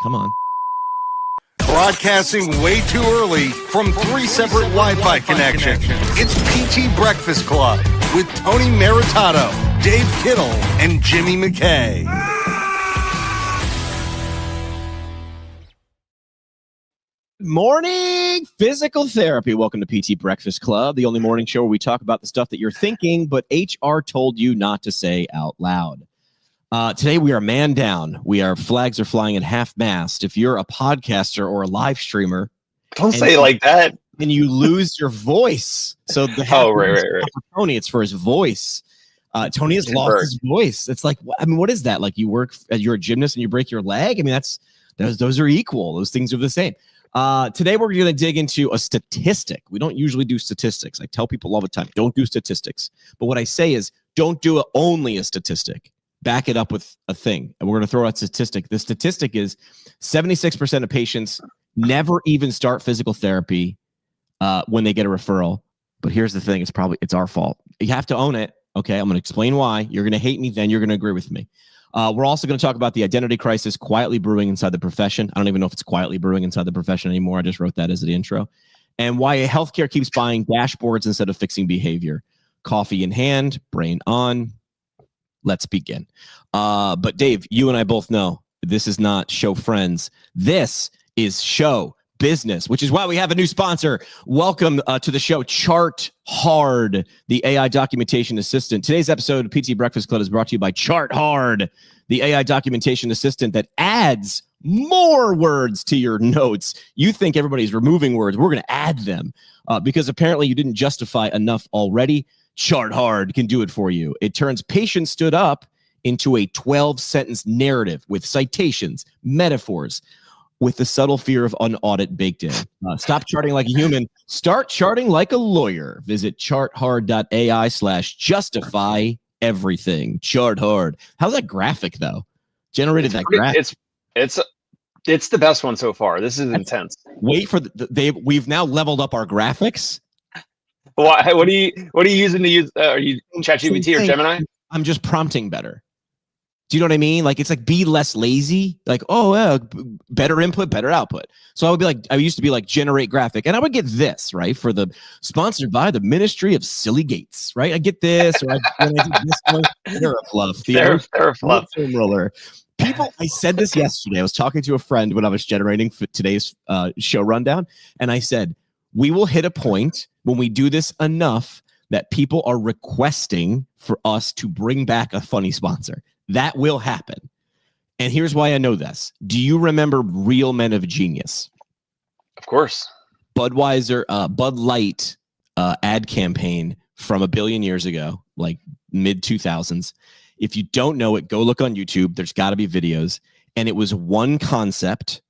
Come on. Broadcasting way too early from 3 separate Wi-Fi connections. It's PT Breakfast Club with Tony Maritato, Dave Kittle, and Jimmy McKay. Morning physical therapy. Welcome to PT Breakfast Club, the only morning show where we talk about the stuff that you're thinking, but HR told you not to say out loud. Today we are man down. Flags are flying at half-mast. If you're a podcaster or a live streamer, don't say it like that, and you lose your voice. So the right. For Tony, it's for his voice. Tony has lost his voice. It's like, I mean, what is that? Like you're a gymnast and you break your leg? I mean, those are equal. Those things are the same. Today we're going to dig into a statistic. We don't usually do statistics. I tell people all the time, don't do statistics. But what I say is, don't do only a statistic. Back it up with a thing. And we're going to throw out a statistic. The statistic is 76% of patients never even start physical therapy when they get a referral. But here's the thing. It's our fault. You have to own it. Okay, I'm going to explain why. You're going to hate me, then you're going to agree with me. We're also going to talk about the identity crisis quietly brewing inside the profession. I don't even know if it's quietly brewing inside the profession anymore. I just wrote that as the intro. And why healthcare keeps buying dashboards instead of fixing behavior. Coffee in hand, brain on. Let's begin. But Dave, you and I both know this is not show friends. This is show business, which is why we have a new sponsor. Welcome to the show, Chart Hard, the AI documentation assistant. Today's episode of PT Breakfast Club is brought to you by Chart Hard, the AI documentation assistant that adds more words to your notes. You think everybody's removing words. We're going to add them because apparently you didn't justify enough already. Chart Hard can do it for you. It turns patient stood up into a 12-sentence narrative with citations, metaphors, with the subtle fear of an audit baked in. Stop charting like a human. Start charting like a lawyer. Visit charthard.ai/justify everything. Chart Hard. How's that graphic, though? Generated that graphic. It's the best one so far. This is intense. Wait for we've now leveled up our graphics. What are you using to use? Are you ChatGPT or Gemini? I'm just prompting better. Do you know what I mean? Like, it's like, be less lazy. Like, better input, better output. So I used to be like, generate graphic. And I would get this, right? For the sponsored by the Ministry of Silly Gates, right? I get this, or I do this one. They're a fluff. They're a fluff. Roller. People, I said this yesterday. I was talking to a friend when I was generating for today's show rundown. And I said, we will hit a point when we do this enough that people are requesting for us to bring back a funny sponsor. That will happen. And here's why I know this. Do you remember Real Men of Genius? Of course. Bud Light ad campaign from a billion years ago, like mid-2000s. If you don't know it, go look on YouTube. There's got to be videos. And it was one concept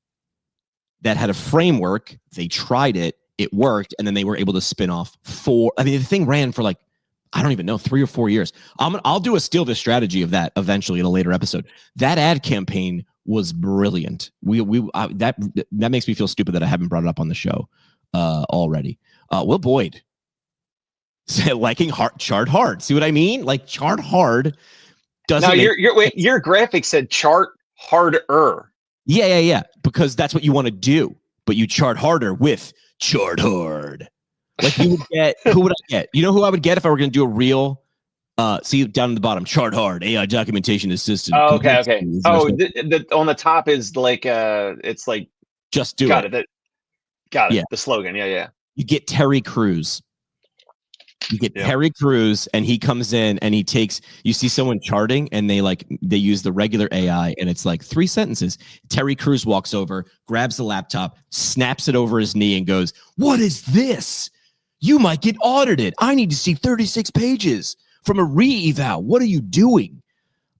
that had a framework. They tried it. It worked. And then they were able to spin off the thing ran for like, I don't even know, 3 or 4 years. I'll do a steal this strategy of that eventually in a later episode. That ad campaign was brilliant. That makes me feel stupid that I haven't brought it up on the show already. Will Boyd liking Chart Hard. See what I mean? Like, Chart Hard doesn't. Now your graphic said Chart Harder. Yeah. Because that's what you want to do, but you chart harder with Chart Hard. Like, you would get, who would I get? You know who I would get if I were going to do a real, see down at the bottom, Chart Hard, AI documentation assistant. Oh, okay. Oh, on the top is like, it's like, just do got it. Got it. Yeah. The slogan. Yeah. You get Terry Crews. Terry Crews, and he comes in and you see someone charting and they use the regular AI and it's like 3 sentences. Terry Crews walks over, grabs the laptop, snaps it over his knee and goes, "What is this? You might get audited. I need to see 36 pages from a re-eval. What are you doing?"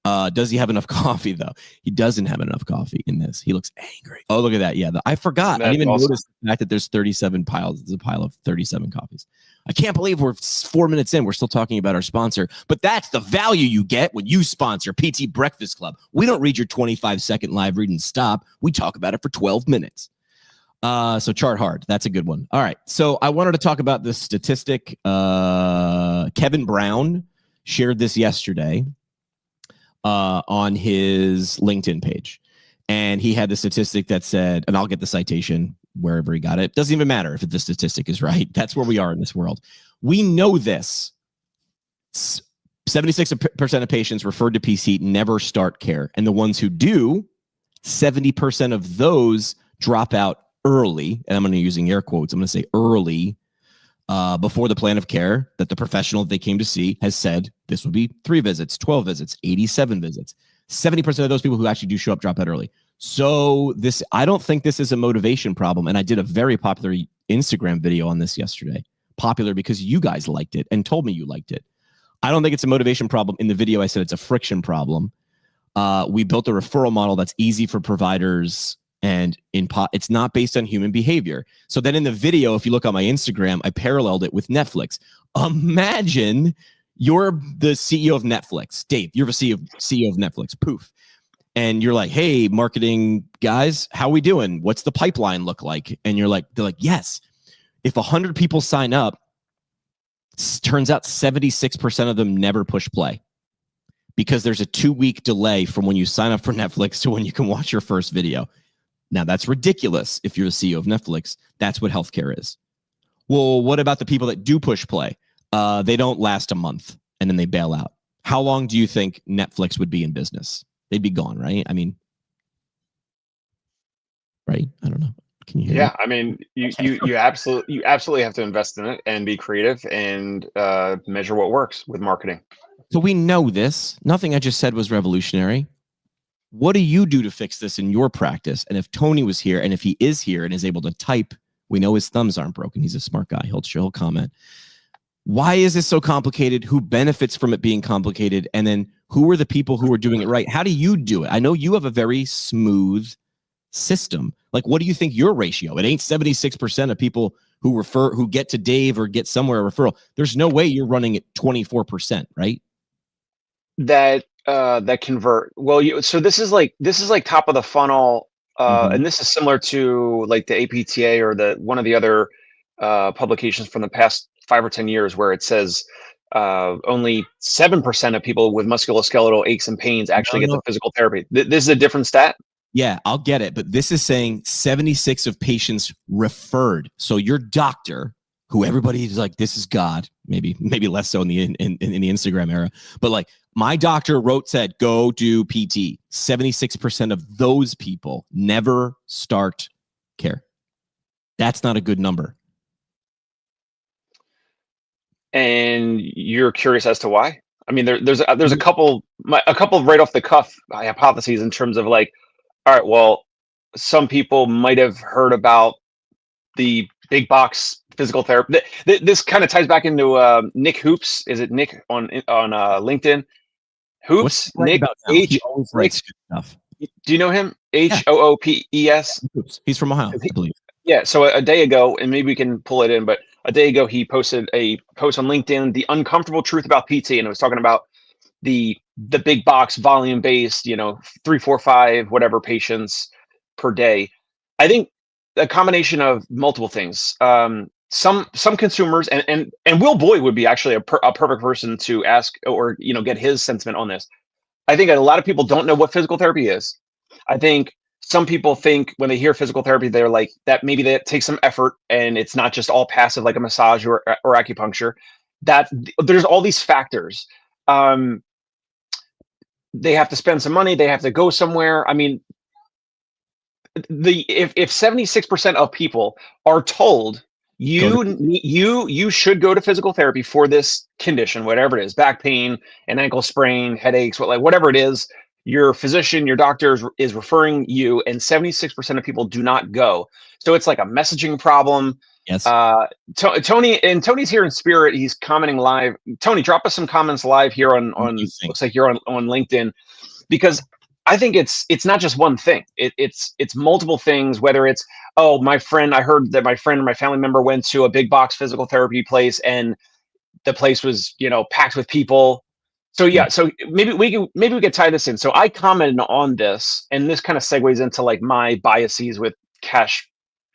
Does he have enough coffee, though? He doesn't have enough coffee in this. He looks angry. Oh, look at that. Yeah, I forgot. I didn't even notice the fact that there's 37 piles. There's a pile of 37 coffees. I can't believe we're 4 minutes in. We're still talking about our sponsor. But that's the value you get when you sponsor PT Breakfast Club. We don't read your 25-second live read and stop. We talk about it for 12 minutes. So Chart Hard. That's a good one. All right. So I wanted to talk about this statistic. Kevin Brown shared this yesterday on his LinkedIn page. And he had the statistic that said, and I'll get the citation wherever he got it. Doesn't even matter if the statistic is right. That's where we are in this world. We know this. 76% of patients referred to PC never start care. And the ones who do, 70% of those drop out early. And I'm going to using air quotes. I'm going to say early before the plan of care that the professional they came to see has said this would be 3 visits, 12 visits, 87 visits. 70% of those people who actually do show up drop out early. So I don't think this is a motivation problem. And I did a very popular Instagram video on this yesterday. Popular because you guys liked it and told me you liked it. I don't think it's a motivation problem. In the video, I said it's a friction problem. We built a referral model that's easy for providers, and it's not based on human behavior. So then in the video, if you look on my Instagram, I paralleled it with Netflix. Imagine you're the CEO of Netflix. Dave, you're the CEO of Netflix. Poof. And you're like, hey, marketing guys, how we doing? What's the pipeline look like? And they're like, yes. If 100 people sign up, turns out 76% of them never push play because there's a 2-week delay from when you sign up for Netflix to when you can watch your first video. Now, that's ridiculous if you're the CEO of Netflix. That's what healthcare is. Well, what about the people that do push play? They don't last a month and then they bail out. How long do you think Netflix would be in business? They'd be gone, right? I mean, right? I don't know. Can you hear me? Yeah, I mean, you absolutely have to invest in it and be creative and measure what works with marketing. So we know this. Nothing I just said was revolutionary. What do you do to fix this in your practice? And if Tony was here, and if he is here and is able to type, we know his thumbs aren't broken. He's a smart guy. He'll comment. Why is this so complicated? Who benefits from it being complicated? And then who are the people who are doing it right? How do you do it? I know you have a very smooth system. Like, what do you think your ratio? It ain't 76% of people who get to Dave or get somewhere a referral. There's no way you're running at 24%, right? That convert. Well, so this is like top of the funnel, and this is similar to like the APTA or one of the other publications from the past 5 or 10 years where it says only 7% of people with musculoskeletal aches and pains actually get the physical therapy. This is a different stat. Yeah, I'll get it. But this is saying 76 of patients referred. So your doctor, who everybody's like, this is God, maybe less so in the Instagram era, but like my doctor said, go do PT. 76% of those people never start care. That's not a good number. And you're curious as to why? I mean, there's a couple right off the cuff hypotheses in terms of like, all right, well, some people might have heard about the big box physical therapy. This kind of ties back into Nick Hoops. Is it Nick on LinkedIn? Hoops. Nick H. Writes stuff. Do you know him? Hoopes. He's from Ohio, I believe. Yeah. So a day ago, and maybe we can pull it in, but a day ago he posted a post on LinkedIn, "The Uncomfortable Truth About PT," and it was talking about the big box volume based, 3, 4, 5, whatever patients per day. I think a combination of multiple things. Some consumers and Will Boyd would be actually a perfect person to ask or get his sentiment on this. I think a lot of people don't know what physical therapy is. I think some people think when they hear physical therapy, they're like that maybe that takes some effort and it's not just all passive like a massage or acupuncture. That there's all these factors. They have to spend some money. They have to go somewhere. I mean, if 76% of people are told you should go to physical therapy for this condition, whatever it is, back pain, an ankle sprain, headaches, whatever it is, your physician, your doctor is referring you, and 76% of people do not go. So it's like a messaging problem. Yes. Tony's here in spirit. He's commenting live. Tony, drop us some comments live here on looks like you're on LinkedIn, because I think it's not just one thing. It's multiple things, whether it's, oh, I heard that my friend or my family member went to a big box physical therapy place and the place was, packed with people. So yeah, so maybe we could tie this in. So I commented on this, and this kind of segues into like my biases with cash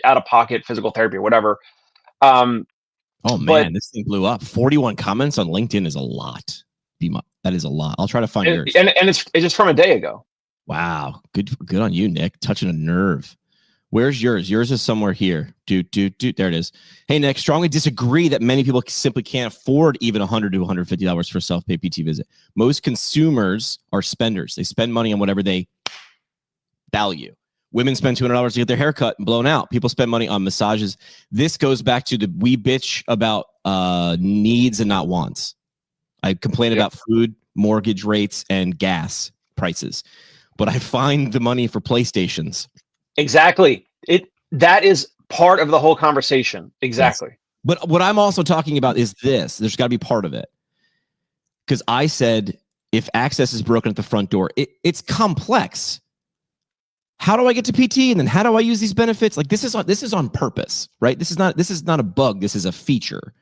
out of pocket physical therapy or whatever. Oh man, this thing blew up. 41 comments on LinkedIn is a lot. That is a lot. I'll try to find yours. And it's just from a day ago. Wow. Good on you, Nick. Touching a nerve. Where's yours? Yours is somewhere here. There it is. Hey, Nick, strongly disagree that many people simply can't afford even $100 to $150 for a self-pay PT visit. Most consumers are spenders. They spend money on whatever they value. Women spend $200 to get their hair cut and blown out. People spend money on massages. This goes back to the we bitch about needs and not wants. I complain about food, mortgage rates, and gas prices. But I find the money for PlayStations. Exactly. That is part of the whole conversation. Exactly. Yes. But what I'm also talking about is this. There's got to be part of it. Because I said, if access is broken at the front door, it's complex. How do I get to PT? And then how do I use these benefits? Like this is on purpose, right? This is not a bug. This is a feature.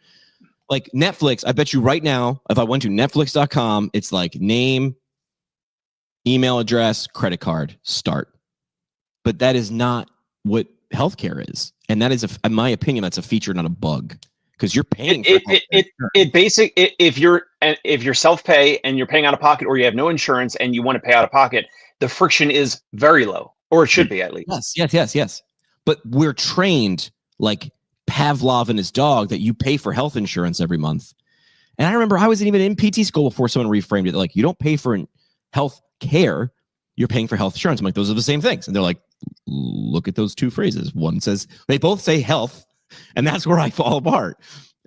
Like Netflix, I bet you right now, if I went to netflix.com, it's like name, email address, credit card, start. But that is not what healthcare is. And that is, in my opinion, that's a feature, not a bug. Because you're paying for if you're self-pay and you're paying out of pocket, or you have no insurance and you want to pay out of pocket, the friction is very low, or it should be at least. Yes. But we're trained like Pavlov and his dog that you pay for health insurance every month. And I remember I wasn't even in PT school before someone reframed it. Like, you don't pay for health care, you're paying for health insurance. I'm like, those are the same things. And they're like, look at those two phrases. One says, they both say health, and that's where I fall apart.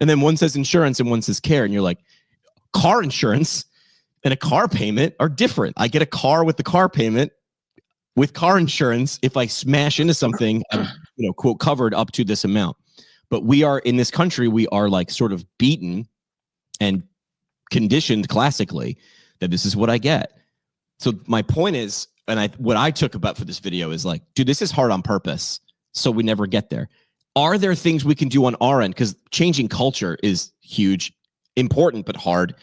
And then one says insurance and one says care. And you're like, car insurance and a car payment are different. I get a car with the car payment with car insurance. If I smash into something, I'm, quote, covered up to this amount. But we are in this country, we are like sort of beaten and conditioned classically that this is what I get. So my point is, and what I took about for this video is like, dude, this is hard on purpose. So we never get there. Are there things we can do on our end? Because changing culture is huge, important, but hard.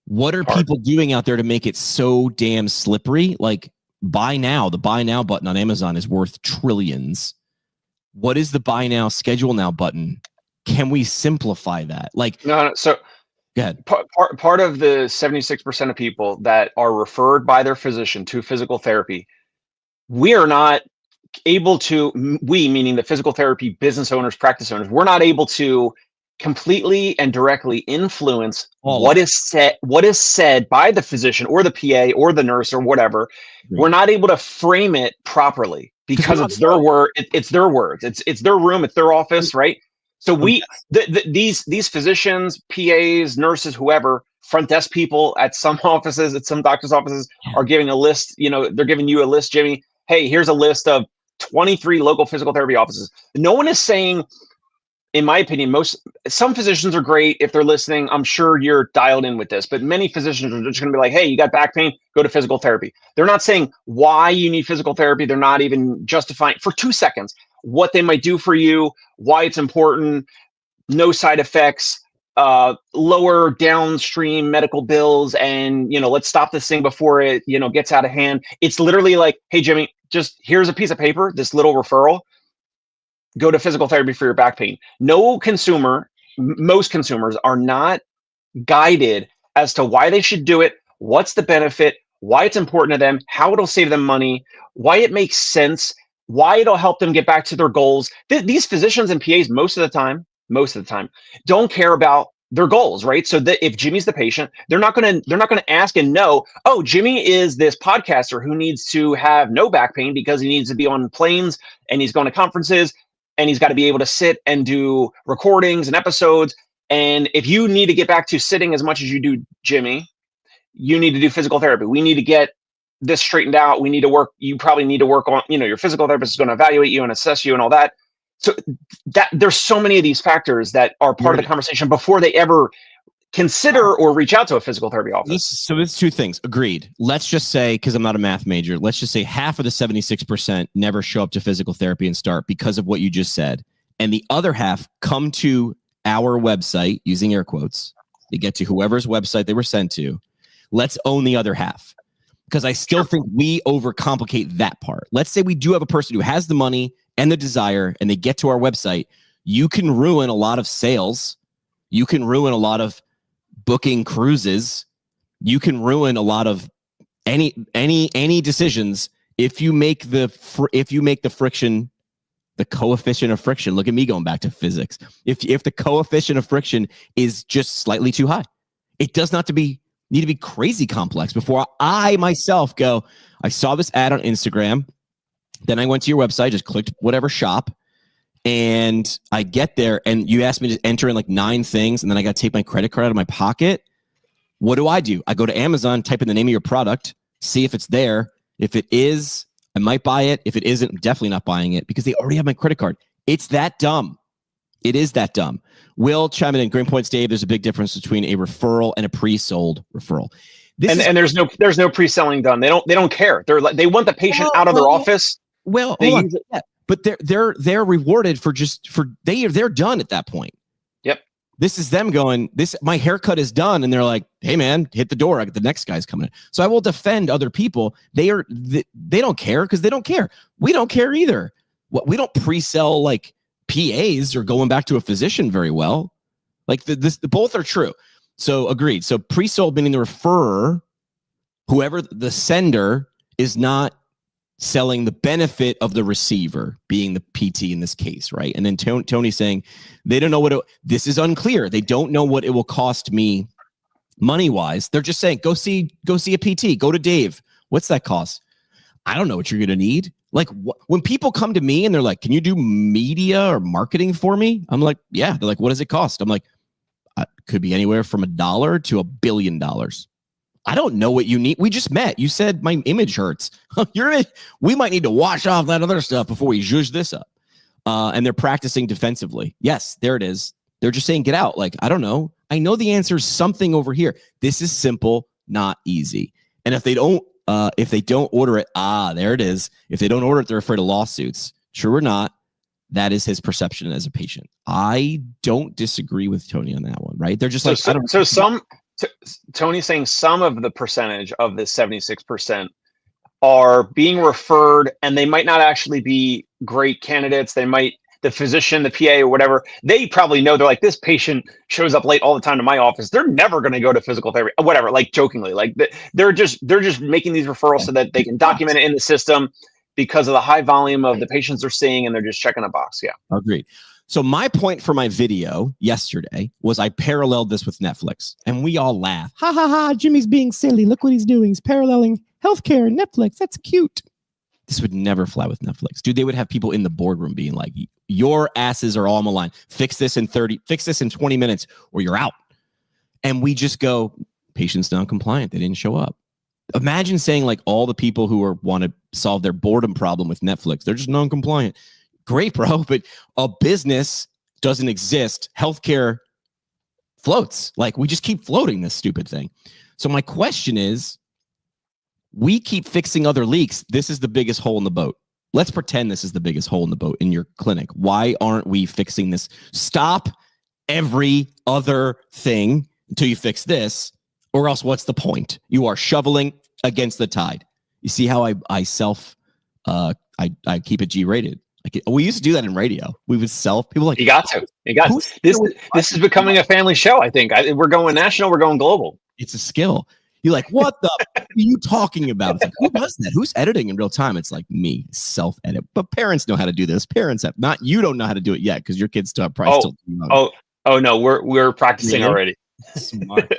What are people doing out there to make it so damn slippery? Like buy now, the buy now button on Amazon is worth trillions. What is the buy now, schedule now button? Can we simplify that? Like, no. So go ahead. Part of the 76% of people that are referred by their physician to physical therapy, we are not able to, we meaning the physical therapy business owners, practice owners, we're not able to completely and directly influence what is said by the physician or the PA or the nurse or whatever. Right. We're not able to frame it properly because it's their word. It's their words. It's their room. It's their office, right? So these physicians, PAs, nurses, whoever, front desk people at some offices, at some doctors' offices are giving a list. They're giving you a list, Jimmy. Hey, here's a list of 23 local physical therapy offices. No one is saying, in my opinion, some physicians are great. If they're listening, I'm sure you're dialed in with this, but many physicians are just going to be like, hey, you got back pain, go to physical therapy. They're not saying why you need physical therapy. They're not even justifying for 2 seconds what they might do for you, why it's important, no side effects, lower downstream medical bills, and let's stop this thing before it gets out of hand. It's literally like, hey, Jimmy, just here's a piece of paper, this little referral, go to physical therapy for your back pain. Most consumers are not guided as to why they should do it, what's the benefit, why it's important to them, how it'll save them money, why it makes sense, why it'll help them get back to their goals. These physicians and PAs most of the time don't care about their goals, right? So that if Jimmy's the patient, they're not going to ask and know, oh, Jimmy is this podcaster who needs to have no back pain because he needs to be on planes and he's going to conferences and he's got to be able to sit and do recordings and episodes. And if you need to get back to sitting as much as you do, Jimmy, you need to do physical therapy. We need to get this straightened out. We need to work. You probably need to work on, your physical therapist is going to evaluate you and assess you and all that. So that there's so many of these factors that are part of the conversation before they ever consider or reach out to a physical therapy office. So it's two things. Agreed. Let's just say, because I'm not a math major, let's just say half of the 76% never show up to physical therapy and start because of what you just said. And the other half come to our website, using air quotes, they get to whoever's website they were sent to. Let's own the other half. Because I still think we overcomplicate that part. Let's say we do have a person who has the money and the desire, and they get to our website. You can ruin a lot of sales. You can ruin a lot of booking cruises. You can ruin a lot of any decisions, if you make the friction, the coefficient of friction, look at me going back to physics. If the coefficient of friction is just slightly too high, it does not need to be crazy complex before I myself go, I saw this ad on Instagram, then I went to your website, just clicked whatever shop, and I get there and you asked me to enter in like 9 things, and then I got to take my credit card out of my pocket. What do? I go to Amazon, type in the name of your product, see if it's there. If it is, I might buy it. If it isn't, I'm definitely not buying it because they already have my credit card. It's that dumb. It is that dumb. Will chiming in. Green points, Dave. There's a big difference between a referral and a pre-sold referral. And there's no pre-selling done. They don't care. They want the patient out of their office. Well, but they're rewarded for they're done at that point. Yep. This is them going, my haircut is done. And they're like, hey man, hit the door. The next guy's coming in. So I will defend other people. They don't care because they don't care. We don't care either. We don't pre-sell like PAs or going back to a physician very well. Like the both are true. So agreed. So pre-sold meaning the referrer, whoever the sender, is not selling the benefit of the receiver, being the PT in this case, right? And then Tony's saying they don't know this is unclear. They don't know what it will cost me money-wise. They're just saying, go see a PT, go to Dave. What's that cost? I don't know what you're going to need. Like when people come to me and they're like, can you do media or marketing for me? I'm like, yeah. They're like, what does it cost? I'm like, could be anywhere from $1 to $1 billion. I don't know what you need. We just met. You said my image hurts. We might need to wash off that other stuff before we zhuzh this up. And they're practicing defensively. Yes, there it is. They're just saying, get out. Like, I don't know. I know the answer is something over here. This is simple, not easy. And if they don't order it, there it is. If they don't order it, they're afraid of lawsuits. True or not, that is his perception as a patient. I don't disagree with Tony on that one, right? They're just Tony's saying some of the percentage of the 76% are being referred, and they might not actually be great candidates. The physician, the PA, or whatever, they probably know. They're like, this patient shows up late all the time to my office. They're never going to go to physical therapy, whatever. Like jokingly, like they're just making these referrals so that they can document it in the system because of the high volume of the patients they're seeing, and they're just checking a box. Yeah, agreed. So my point for my video yesterday was I paralleled this with Netflix, and we all laugh. Ha ha ha, Jimmy's being silly. Look what he's doing. He's paralleling healthcare and Netflix. That's cute. This would never fly with Netflix. Dude, they would have people in the boardroom being like, your asses are all on the line. Fix this in 20 minutes or you're out. And we just go, patient's non-compliant. They didn't show up. Imagine saying like all the people who want to solve their boredom problem with Netflix, they're just non-compliant. Great, bro, but a business doesn't exist. Healthcare floats. Like we just keep floating this stupid thing. So my question is, we keep fixing other leaks. This is the biggest hole in the boat. Let's pretend this is the biggest hole in the boat in your clinic. Why aren't we fixing this? Stop every other thing until you fix this, or else what's the point? You are shoveling against the tide. You see how I keep it G-rated. We used to do that in radio. We would people like, you got to. This is becoming a family show. I think we're going national. We're going global. It's a skill. You're like, what the are you talking about? It's like, who does that? Who's editing in real time? It's like me, self-edit. But parents know how to do this. Parents have not. You don't know how to do it yet because your kids still have price. Oh no, we're practicing already. Smart.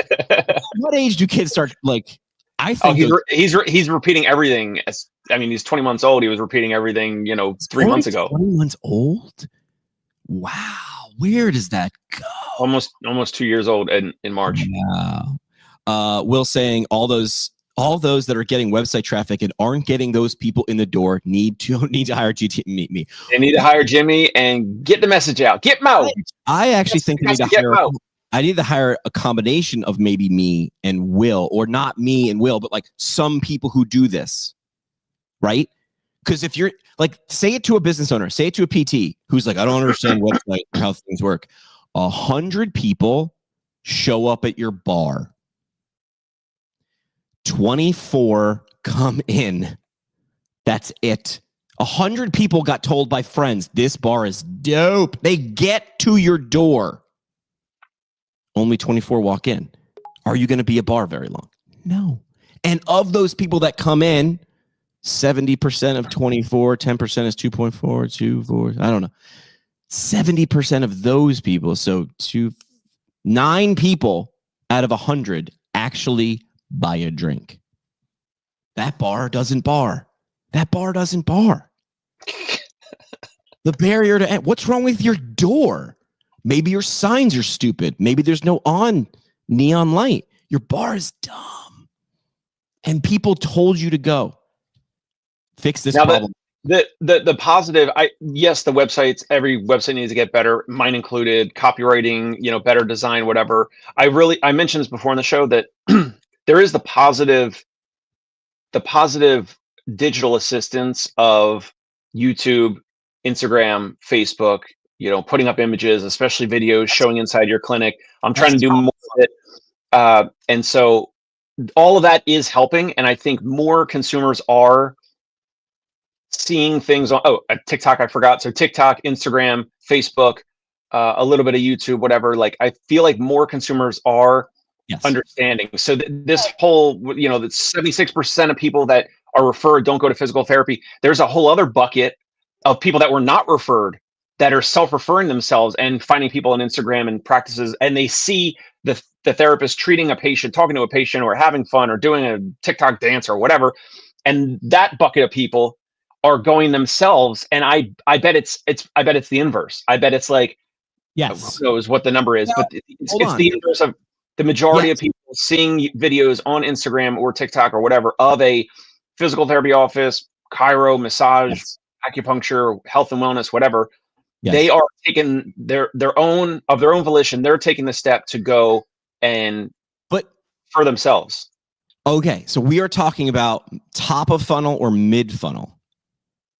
What age do kids start like? I think he's repeating everything. He's 20 months old. He was repeating everything, 3 months ago. 20 months old? Wow. Where does that go? Almost 2 years old in March. Wow. Will saying all those that are getting website traffic and aren't getting those people in the door need to hire GT. Meet me. They need to hire Jimmy and get the message out. Get Mo. I actually think they need to hire. I need to hire a combination of maybe me and Will, or not me and Will, but like some people who do this, right? Because if you're like, say it to a business owner, say it to a PT who's like, I don't understand website or how things work. 100 people show up at your bar. 24 come in. That's it. 100 people got told by friends, this bar is dope. They get to your door. Only 24 walk in. Are you going to be a bar very long? No. And of those people that come in, 70% of 24, 10% is 2.4, 2, 4, I don't know. 70% of those people, so 9 people out of 100 actually buy a drink. That bar doesn't bar. That bar doesn't bar. The barrier to what's wrong with your door? Maybe your signs are stupid. Maybe there's no neon light. Your bar is dumb. And people told you to go. Fix this problem. The positive, yes, the websites, every website needs to get better, mine included, copywriting, better design, whatever. I mentioned this before in the show that there is the positive digital assistance of YouTube, Instagram, Facebook, putting up images, especially videos showing inside your clinic. I'm trying to do more of it. And so all of that is helping. And I think more consumers are seeing things on TikTok. I forgot. So TikTok, Instagram, Facebook, a little bit of YouTube, whatever. Like, I feel like more consumers are understanding. So this whole, that 76% of people that are referred don't go to physical therapy. There's a whole other bucket of people that were not referred that are self-referring themselves and finding people on Instagram and practices, and they see the therapist treating a patient, talking to a patient, or having fun, or doing a TikTok dance or whatever. And that bucket of people are going themselves. And I bet it's the inverse. I bet it's like, yes, who knows what the number is, but it's the inverse of the majority of people seeing videos on Instagram or TikTok or whatever of a physical therapy office, chiro, massage, acupuncture, health and wellness, whatever. They are taking their own volition. They're taking the step to go for themselves. Okay, so we are talking about top of funnel or mid funnel.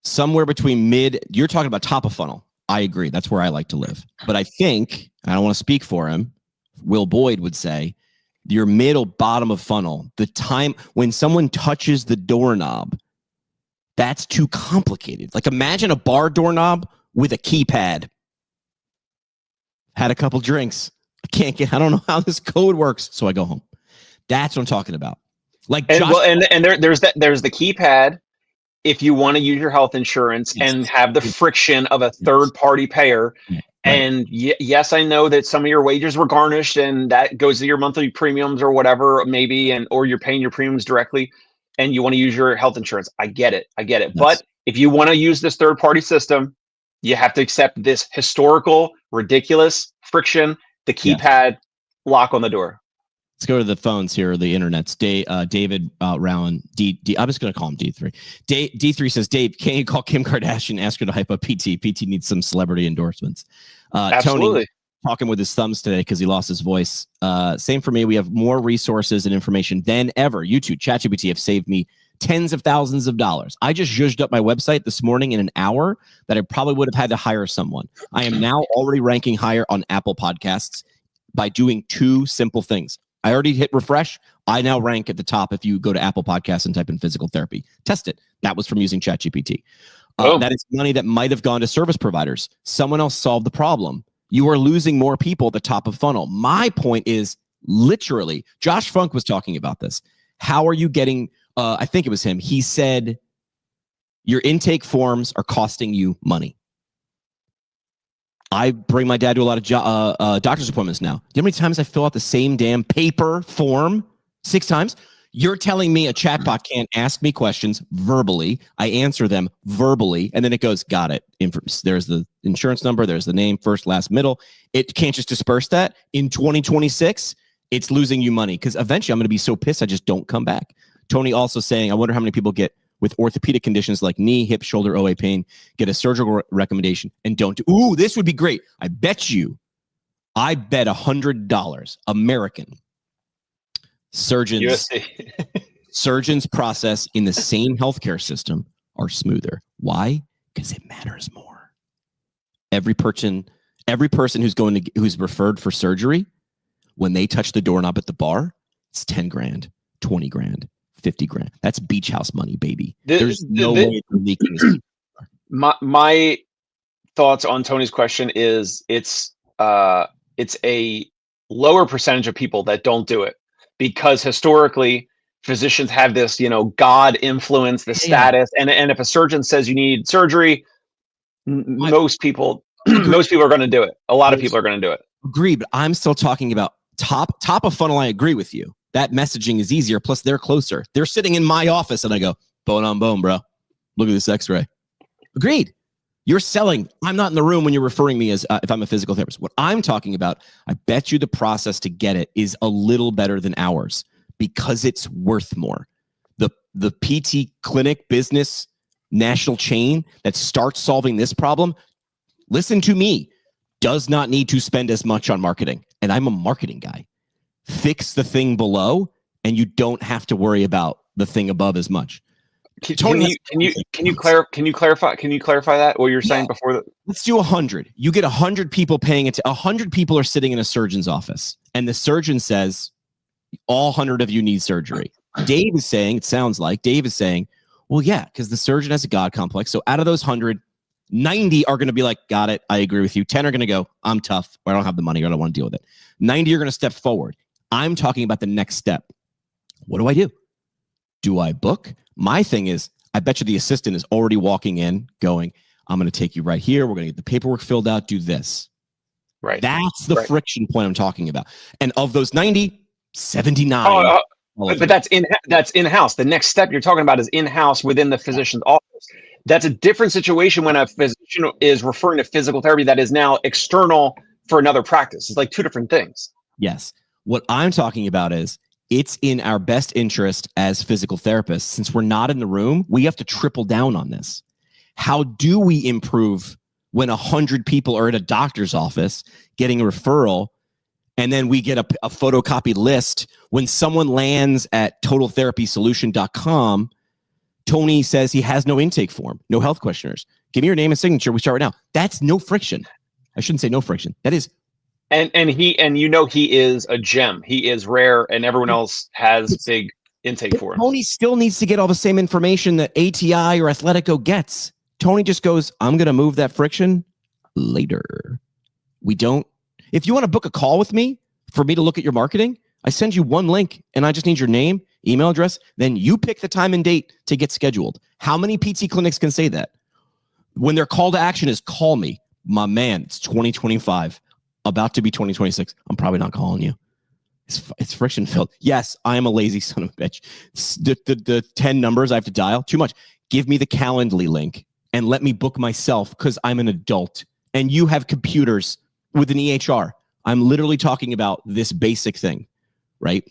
Somewhere between mid, you're talking about top of funnel. I agree. That's where I like to live. But I think, I don't want to speak for him, Will Boyd would say, your middle bottom of funnel, the time when someone touches the doorknob, that's too complicated. Like, imagine a bar doorknob with a keypad. Had a couple drinks. I don't know how this code works, so I go home. That's what I'm talking about. Like, there's the keypad. If you want to use your health insurance and have the friction of a third-party payer, and yes, I know that some of your wages were garnished, and that goes to your monthly premiums or whatever, maybe, or you're paying your premiums directly, and you want to use your health insurance. I get it. Yes. But if you want to use this third-party system, you have to accept this historical, ridiculous friction, the keypad lock on the door. Let's go to the phones here, the internets. David Rowan, I'm just going to call him D3. D3 says, Dave, can you call Kim Kardashian and ask her to hype up PT? PT needs some celebrity endorsements. Absolutely. Tony, talking with his thumbs today because he lost his voice. Same for me. We have more resources and information than ever. YouTube, ChatGPT have saved me tens of thousands of dollars. I just zhuzhed up my website this morning in an hour that I probably would have had to hire someone. I am now already ranking higher on Apple Podcasts by doing 2 simple things. I already hit refresh. I now rank at the top if you go to Apple Podcasts and type in physical therapy. Test it. That was from using ChatGPT. That is money that might have gone to service providers. Someone else solved the problem. You are losing more people at the top of funnel. My point is, literally, Josh Funk was talking about this. How are you getting, I think it was him. He said, your intake forms are costing you money. I bring my dad to a lot of doctor's appointments now. Do you know how many times I fill out the same damn paper form? 6 times? You're telling me a chatbot can't ask me questions verbally. I answer them verbally, and then it goes, got it. There's the insurance number. There's the name, first, last, middle. It can't just disperse that. In 2026, it's losing you money because eventually I'm going to be so pissed I just don't come back. Tony also saying, I wonder how many people get with orthopedic conditions like knee, hip, shoulder, OA pain, get a surgical recommendation and don't do. Ooh, this would be great. I bet $100 American surgeons process in the same healthcare system are smoother. Why? Because it matters more. Every person who's referred for surgery, when they touch the doorknob at the bar, it's 10 grand, 20 grand. 50 grand. That's beach house money, baby. There's no way for leaking this. My thoughts on Tony's question is it's a lower percentage of people that don't do it because historically physicians have this, God influence, the status, and if a surgeon says you need surgery, most people most people are going to do it. A lot of people are going to do it. Agree, but I'm still talking about top of funnel. I agree with you. That messaging is easier. Plus, they're closer. They're sitting in my office, and I go, bone on bone, bro. Look at this X-ray. Agreed. You're selling. I'm not in the room when you're referring me as if I'm a physical therapist. What I'm talking about, I bet you the process to get it is a little better than ours because it's worth more. The PT clinic business national chain that starts solving this problem, listen to me, does not need to spend as much on marketing. And I'm a marketing guy. Fix the thing below, and you don't have to worry about the thing above as much. Can you clarify that what you're saying before that? Let's do 100. You get 100 people paying it. 100 people are sitting in a surgeon's office, and the surgeon says, all 100 of you need surgery. Dave is saying, well, yeah, because the surgeon has a God complex. So out of those 100, 90 are going to be like, got it, I agree with you. 10 are going to go, I'm tough, or I don't have the money, or I don't want to deal with it. 90 are going to step forward. I'm talking about the next step. What do I do? Do I book? My thing is, I bet you the assistant is already walking in going, I'm going to take you right here. We're going to get the paperwork filled out. Do this. Right. That's the friction point I'm talking about. And of those 90, 79. But that's in-house. The next step you're talking about is in-house within the physician's office. That's a different situation when a physician is referring to physical therapy that is now external for another practice. It's like two different things. Yes. What I'm talking about is it's in our best interest as physical therapists. Since we're not in the room, we have to triple down on this. How do we improve when 100 people are at a doctor's office getting a referral, and then we get a photocopied list? When someone lands at totaltherapysolution.com, Tony says he has no intake form, no health questionnaires. Give me your name and signature. We start right now. That's no friction. I shouldn't say no friction. That is. And he is a gem. He is rare, and everyone else has big intake forms. Tony still needs to get all the same information that ATI or Athletico gets. Tony just goes, I'm going to move that friction later. We don't. If you want to book a call with me for me to look at your marketing, I send you one link, and I just need your name, email address. Then you pick the time and date to get scheduled. How many PT clinics can say that? When their call to action is call me, my man, it's 2025, about to be 2026. I'm probably not calling you. It's friction filled. Yes, I am a lazy son of a bitch. The 10 numbers I have to dial, too much. Give me the Calendly link and let me book myself because I'm an adult and you have computers with an EHR. I'm literally talking about this basic thing, right?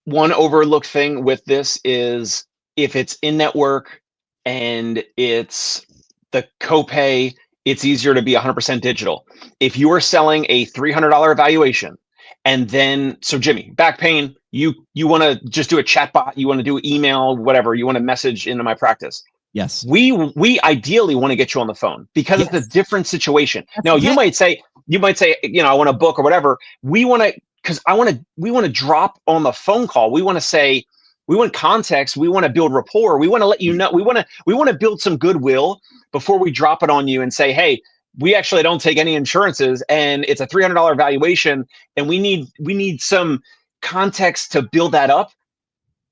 One overlooked thing with this is if it's in network and it's the copay, it's easier to be 100% digital. If you are selling a $300 evaluation, and then, so Jimmy, back pain, you want to just do a chat bot, you want to do email, whatever, you want to message into my practice. Yes. We ideally want to get you on the phone because it's a different situation. Now, you might say, I want to book or whatever. We want to drop on the phone call. We want to say, we want context. We want to build rapport. We want to let you know. We want to build some goodwill before we drop it on you and say, hey, we actually don't take any insurances and it's a $300 valuation and we need some context to build that up.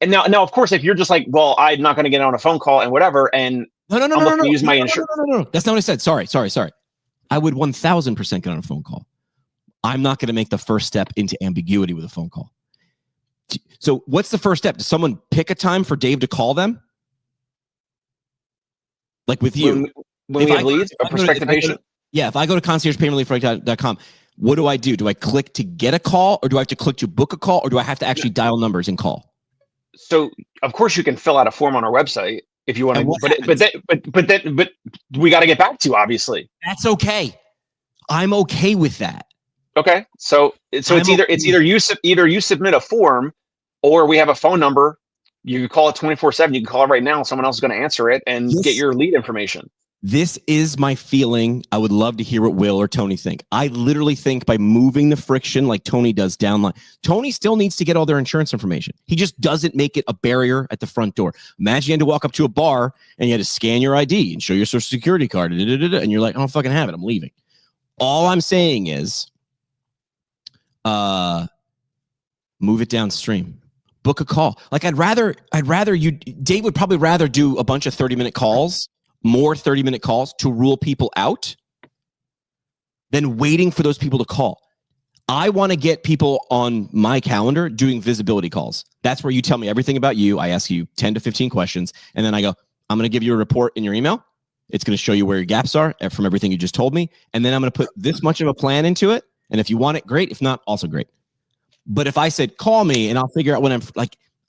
And now, of course, if you're just like, well, I'm not going to get on a phone call and whatever, and I'm looking to use my insurance. No. That's not what I said. Sorry. I would 1000% get on a phone call. I'm not going to make the first step into ambiguity with a phone call. So what's the first step? Does someone pick a time for Dave to call them? Like with you? When we have leads, a prospective patient? Yeah, if I go to conciergepaymentrelief.com, what do I do? Do I click to get a call, or do I have to click to book a call, or do I have to actually dial numbers and call? So of course you can fill out a form on our website if you want to, but we got to get back to you, obviously. That's okay. I'm okay with that. Okay. So it's either you submit a form or we have a phone number. You can call it 24/7. You can call it right now. Someone else is going to answer it and get your lead information. This is my feeling. I would love to hear what Will or Tony think. I literally think by moving the friction like Tony does downline, Tony still needs to get all their insurance information. He just doesn't make it a barrier at the front door. Imagine you had to walk up to a bar and you had to scan your ID and show your social security card, and you're like, I don't fucking have it. I'm leaving. All I'm saying is move it downstream. book a call. Like I'd rather Dave would probably rather do a bunch of 30-minute calls, more 30-minute calls to rule people out than waiting for those people to call. I want to get people on my calendar doing visibility calls. That's where you tell me everything about you. I ask you 10 to 15 questions, and then I go, I'm going to give you a report in your email. It's going to show you where your gaps are from everything you just told me. And then I'm going to put this much of a plan into it. And if you want it, great. If not, also great. But if I said, call me and I'll figure out when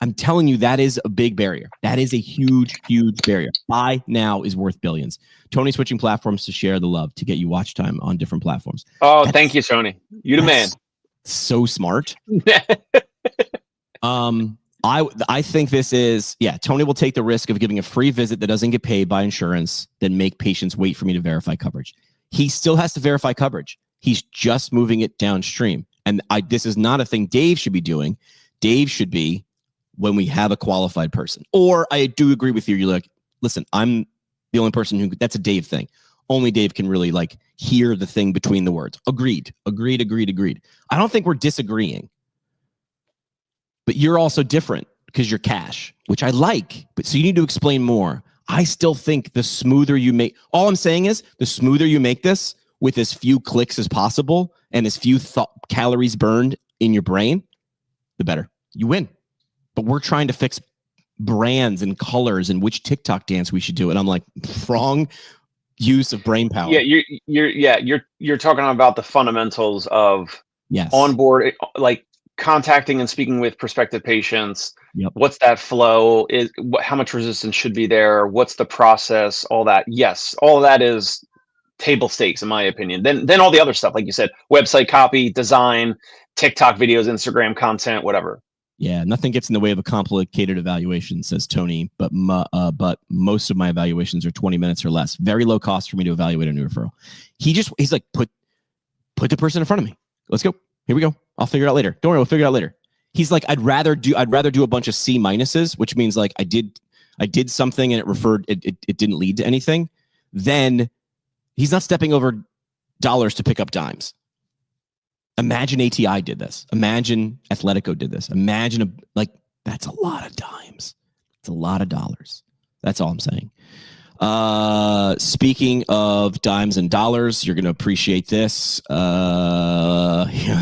I'm telling you, that is a big barrier. That is a huge, huge barrier. Buy now is worth billions. Tony switching platforms to share the love, to get you watch time on different platforms. Oh, thank you, Tony. You the man. So smart. I think this is, Tony will take the risk of giving a free visit that doesn't get paid by insurance, then make patients wait for me to verify coverage. He still has to verify coverage. He's just moving it downstream. And this is not a thing Dave should be doing. Dave should be when we have a qualified person. Or I do agree with you. You're like, listen, I'm the only person who, that's a Dave thing. Only Dave can really hear the thing between the words. Agreed. I don't think we're disagreeing. But you're also different because you're cash, which I like. But so you need to explain more. I still think the smoother you make, all I'm saying is the smoother you make this with as few clicks as possible and as few calories burned in your brain, the better. You win. But we're trying to fix brands and colors and which TikTok dance we should do. And I'm like, wrong use of brain power. Yeah, you're talking about the fundamentals of onboard, contacting and speaking with prospective patients. Yep. What's that flow? How much resistance should be there? What's the process? All that. Yes, all of that is table stakes in my opinion. Then all the other stuff, like you said, website copy, design, TikTok videos, Instagram content, whatever. Yeah, nothing gets in the way of a complicated evaluation, says Tony. But most of my evaluations are 20 minutes or less. Very low cost for me to evaluate a new referral. He's like, put the person in front of me. Let's go. Here we go. I'll figure it out later. Don't worry, we'll figure it out later. He's like, I'd rather do a bunch of C minuses, which means like I did something and it didn't lead to anything. Then he's not stepping over dollars to pick up dimes. Imagine ATI did this. Imagine Athletico did this. Imagine that's a lot of dimes. It's a lot of dollars. That's all I'm saying. Speaking of dimes and dollars, you're going to appreciate this.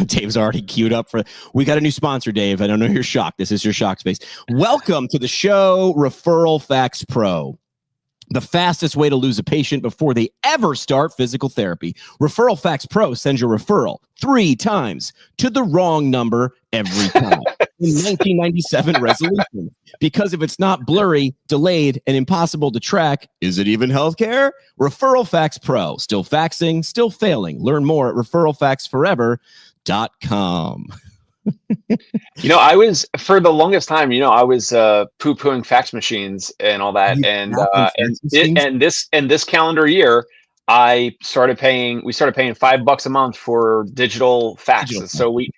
Dave's already queued up for. We got a new sponsor, Dave. I don't know you're shocked. This is your shock space. Welcome to the show, Referral Facts Pro. The fastest way to lose a patient before they ever start physical therapy. Referral Facts Pro sends your referral 3 times to the wrong number every time. In 1997 resolution. Because if it's not blurry, delayed, and impossible to track, is it even healthcare? Referral Facts Pro. Still faxing, still failing. Learn more at referralfactsforever.com. I was for the longest time, I was poo-pooing fax machines and all that, and this calendar year, we started paying $5 a month for digital faxes. So we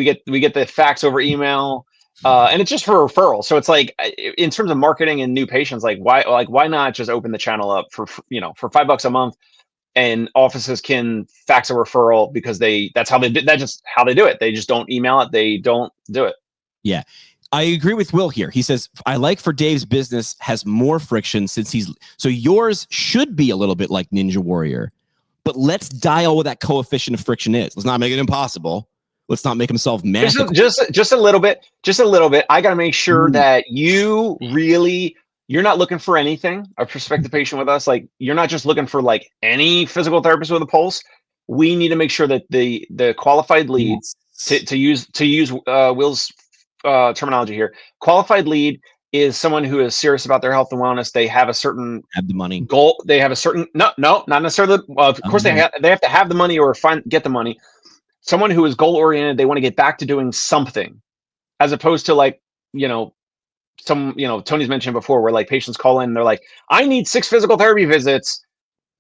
get the fax over email, and it's just for referral. So it's like, in terms of marketing and new patients, why not just open the channel up for $5 a month? And offices can fax a referral because that's just how they do it. They just don't email it. They don't do it. Yeah. I agree with Will here. He says, I like for Dave's business has more friction so yours should be a little bit like Ninja Warrior, but let's dial what that coefficient of friction is. Let's not make it impossible. Let's not make him solve math. Just a little bit. I got to make sure that you're not looking for anything, a prospective patient with us. Like, you're not just looking for any physical therapist with a pulse. We need to make sure that the qualified lead, to use Will's terminology here, qualified lead is someone who is serious about their health and wellness. They have the money goal. They have a certain, no, not necessarily. Of course, they have to have the money or get the money. Someone who is goal oriented. They want to get back to doing something, as opposed to Tony's mentioned before, where patients call in and they're like, I need 6 physical therapy visits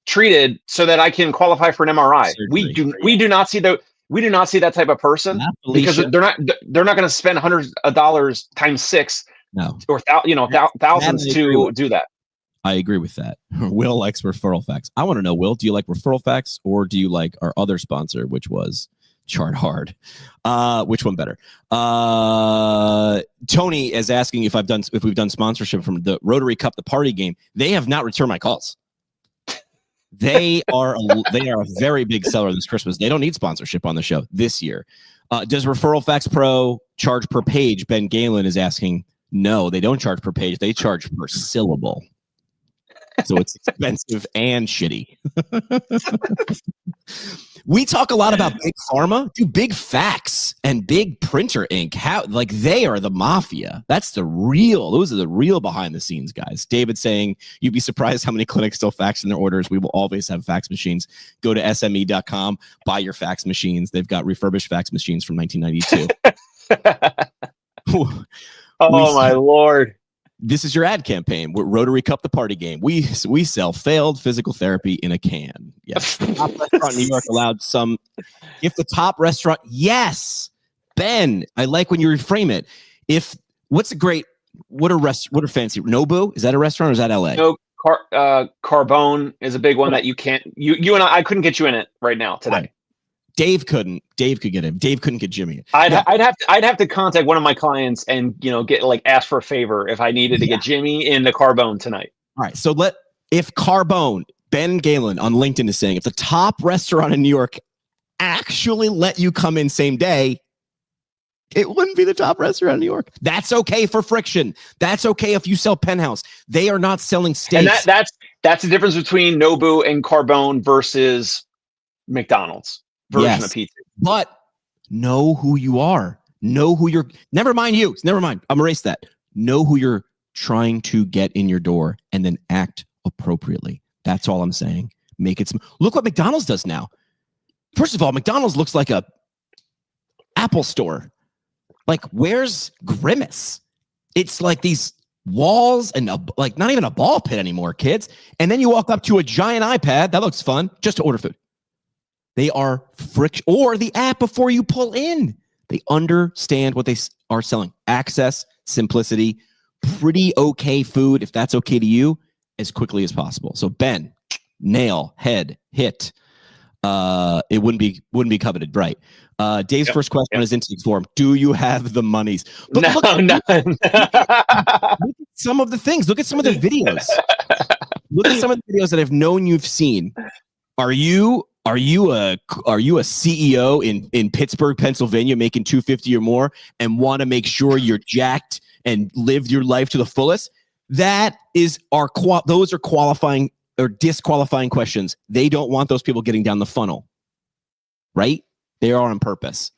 treated so that I can qualify for an MRI. We do not see that type of person, because they're not going to spend hundreds of dollars times 6 or thousands to do that. I agree with that. Will likes referral facts. I want to know, Will, do you like referral facts or do you like our other sponsor, which was Chart hard. Which one better? Tony is asking if we've done sponsorship from the Rotary Cup, the party game. They have not returned my calls. They are a very big seller this Christmas. They don't need sponsorship on the show this year. Does Referral Fax Pro charge per page? Ben Galen is asking. No, they don't charge per page. They charge per syllable. So it's expensive and shitty. We talk a lot about big pharma, big fax and big printer ink. How they are the mafia. Those are the real behind the scenes guys. David saying you'd be surprised how many clinics still fax in their orders. We will always have fax machines. Go to sme.com, buy your fax machines. They've got refurbished fax machines from 1992. My Lord. This is your ad campaign. We're Rotary Cup, the party game. We sell failed physical therapy in a can. Yes. The top restaurant in New York allowed some. If the top restaurant, yes. Ben, I like when you reframe it. What are fancy? Nobu? Is that a restaurant or is that LA? No, Carbone is a big one that you can't. You and I couldn't get you in it right now today. Dave could get him. Dave couldn't get Jimmy. I'd have to contact one of my clients and get ask for a favor if I needed to get Jimmy in the Carbone tonight. All right. So if Carbone, Ben Galen on LinkedIn is saying if the top restaurant in New York actually let you come in same day, it wouldn't be the top restaurant in New York. That's okay for Friction. That's okay if you sell Penthouse. They are not selling steaks. And that's the difference between Nobu and Carbone versus McDonald's version of pizza. But know who you are. Know who you're. Never mind you. Never mind. I'm erase that. Know who you're trying to get in your door, and then act appropriately. That's all I'm saying. Make it. Look what McDonald's does now. First of all, McDonald's looks like a Apple store. Where's Grimace? It's like these walls and not even a ball pit anymore, kids. And then you walk up to a giant iPad. That looks fun. Just to order food. They are friction, or the app before you pull in. They understand what they are selling. Access, simplicity, pretty okay food, if that's okay to you, as quickly as possible. So Ben, nail, head, hit. It wouldn't be coveted, right? Dave's first question on his intake form: do you have the monies? But no. Look at some of the things. Look at some of the videos. Look at some of the videos that I've known you've seen. Are you a CEO in Pittsburgh, Pennsylvania, making $250 or more, and want to make sure you're jacked and live your life to the fullest? Those are qualifying or disqualifying questions. They don't want those people getting down the funnel, right? They are on purpose.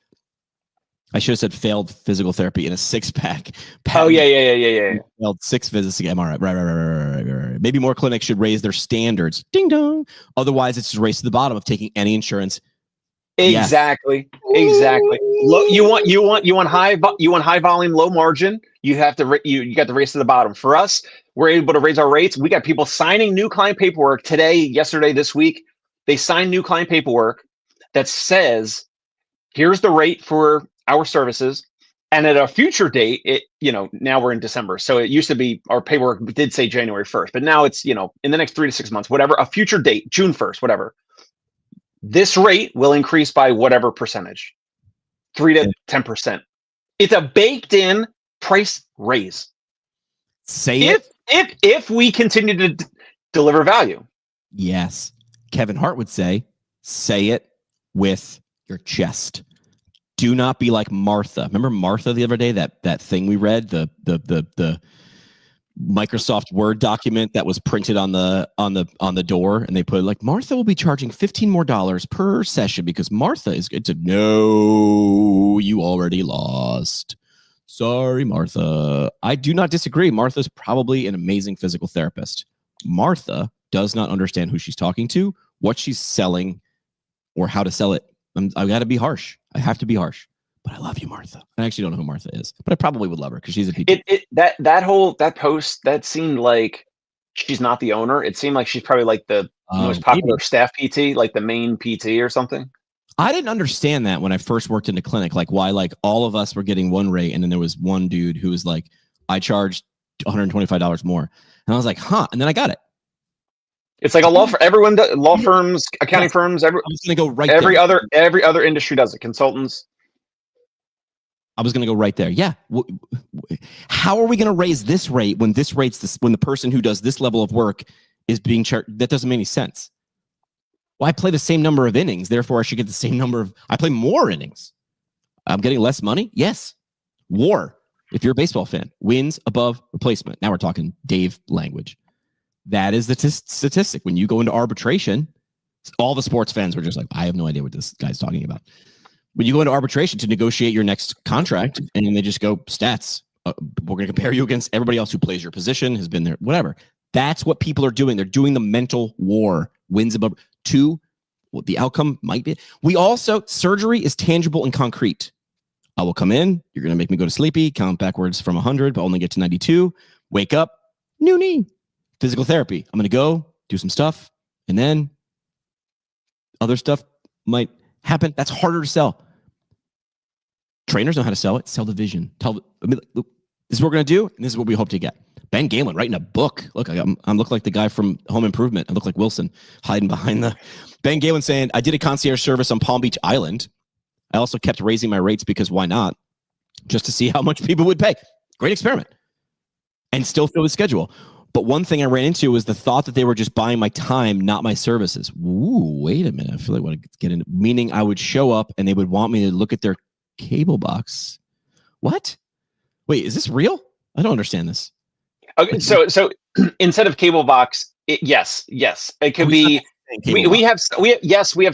I should have said failed physical therapy in a 6-pack. Oh yeah. Failed 6 visits to get MRI. Right. Maybe more clinics should raise their standards. Ding dong. Otherwise, it's a race to the bottom of taking any insurance. Exactly. You want high volume, low margin. You got the race to the bottom. For us, we're able to raise our rates. We got people signing new client paperwork today, yesterday, this week. They signed new client paperwork that says, here's the rate for our services. And at a future date, now we're in December. So it used to be our paperwork did say January 1st, but now it's, in the next 3 to 6 months, whatever, a future date, June 1st, whatever. This rate will increase by whatever percentage, 3 to 10%. It's a baked in price raise. If we continue to deliver value. Yes. Kevin Hart would say it with your chest. Do not be like Martha. Remember Martha the other day? That thing we read, the Microsoft Word document that was printed on the door, and they put Martha will be charging $15 more per session because Martha is good to. No, you already lost. Sorry, Martha. I do not disagree. Martha's probably an amazing physical therapist. Martha does not understand who she's talking to, what she's selling, or how to sell it. I've got to be harsh. I have to be harsh. But I love you, Martha. I actually don't know who Martha is, but I probably would love her because she's a PT. That post, that seemed like she's not the owner. It seemed like she's probably the most popular staff PT, the main PT or something. I didn't understand that when I first worked in the clinic, why all of us were getting one rate, and then there was one dude who was I charged $125 more. And I was like, huh? And then I got it. It's like a law for everyone. Law firms, accounting firms. I'm just gonna go right every there. every other industry does it. Consultants. I was gonna go right there. Yeah. How are we gonna raise this rate when when the person who does this level of work is being charged? That doesn't make any sense. Well, I play the same number of innings, therefore I should get the same number of. I play more innings. I'm getting less money. Yes. WAR. If you're a baseball fan, wins above replacement. Now we're talking Dave language. That is the statistic. When you go into arbitration, all the sports fans were just like, I have no idea what this guy's talking about. When you go into arbitration to negotiate your next contract, and then they just go, stats, we're going to compare you against everybody else who plays your position, has been there, whatever. That's what people are doing. They're doing the mental war. Wins above what the outcome might be. We also, surgery is tangible and concrete. I will come in. You're going to make me go to sleepy, count backwards from 100, but only get to 92. Wake up, new knee. Physical therapy. I'm going to go do some stuff, and then other stuff might happen. That's harder to sell. Trainers know how to sell it. Sell the vision. This is what we're going to do, and this is what we hope to get. Ben Galen writing a book. Look, I look like the guy from Home Improvement. I look like Wilson hiding behind the... Ben Galen saying, I did a concierge service on Palm Beach Island. I also kept raising my rates because why not? Just to see how much people would pay. Great experiment. And still fill the schedule. But one thing I ran into was the thought that they were just buying my time, not my services. Ooh, wait a minute. I feel like I want to get into... Meaning I would show up and they would want me to look at their cable box. What? Wait, is this real? I don't understand this. Okay, so instead of cable box, yes, it could be. We have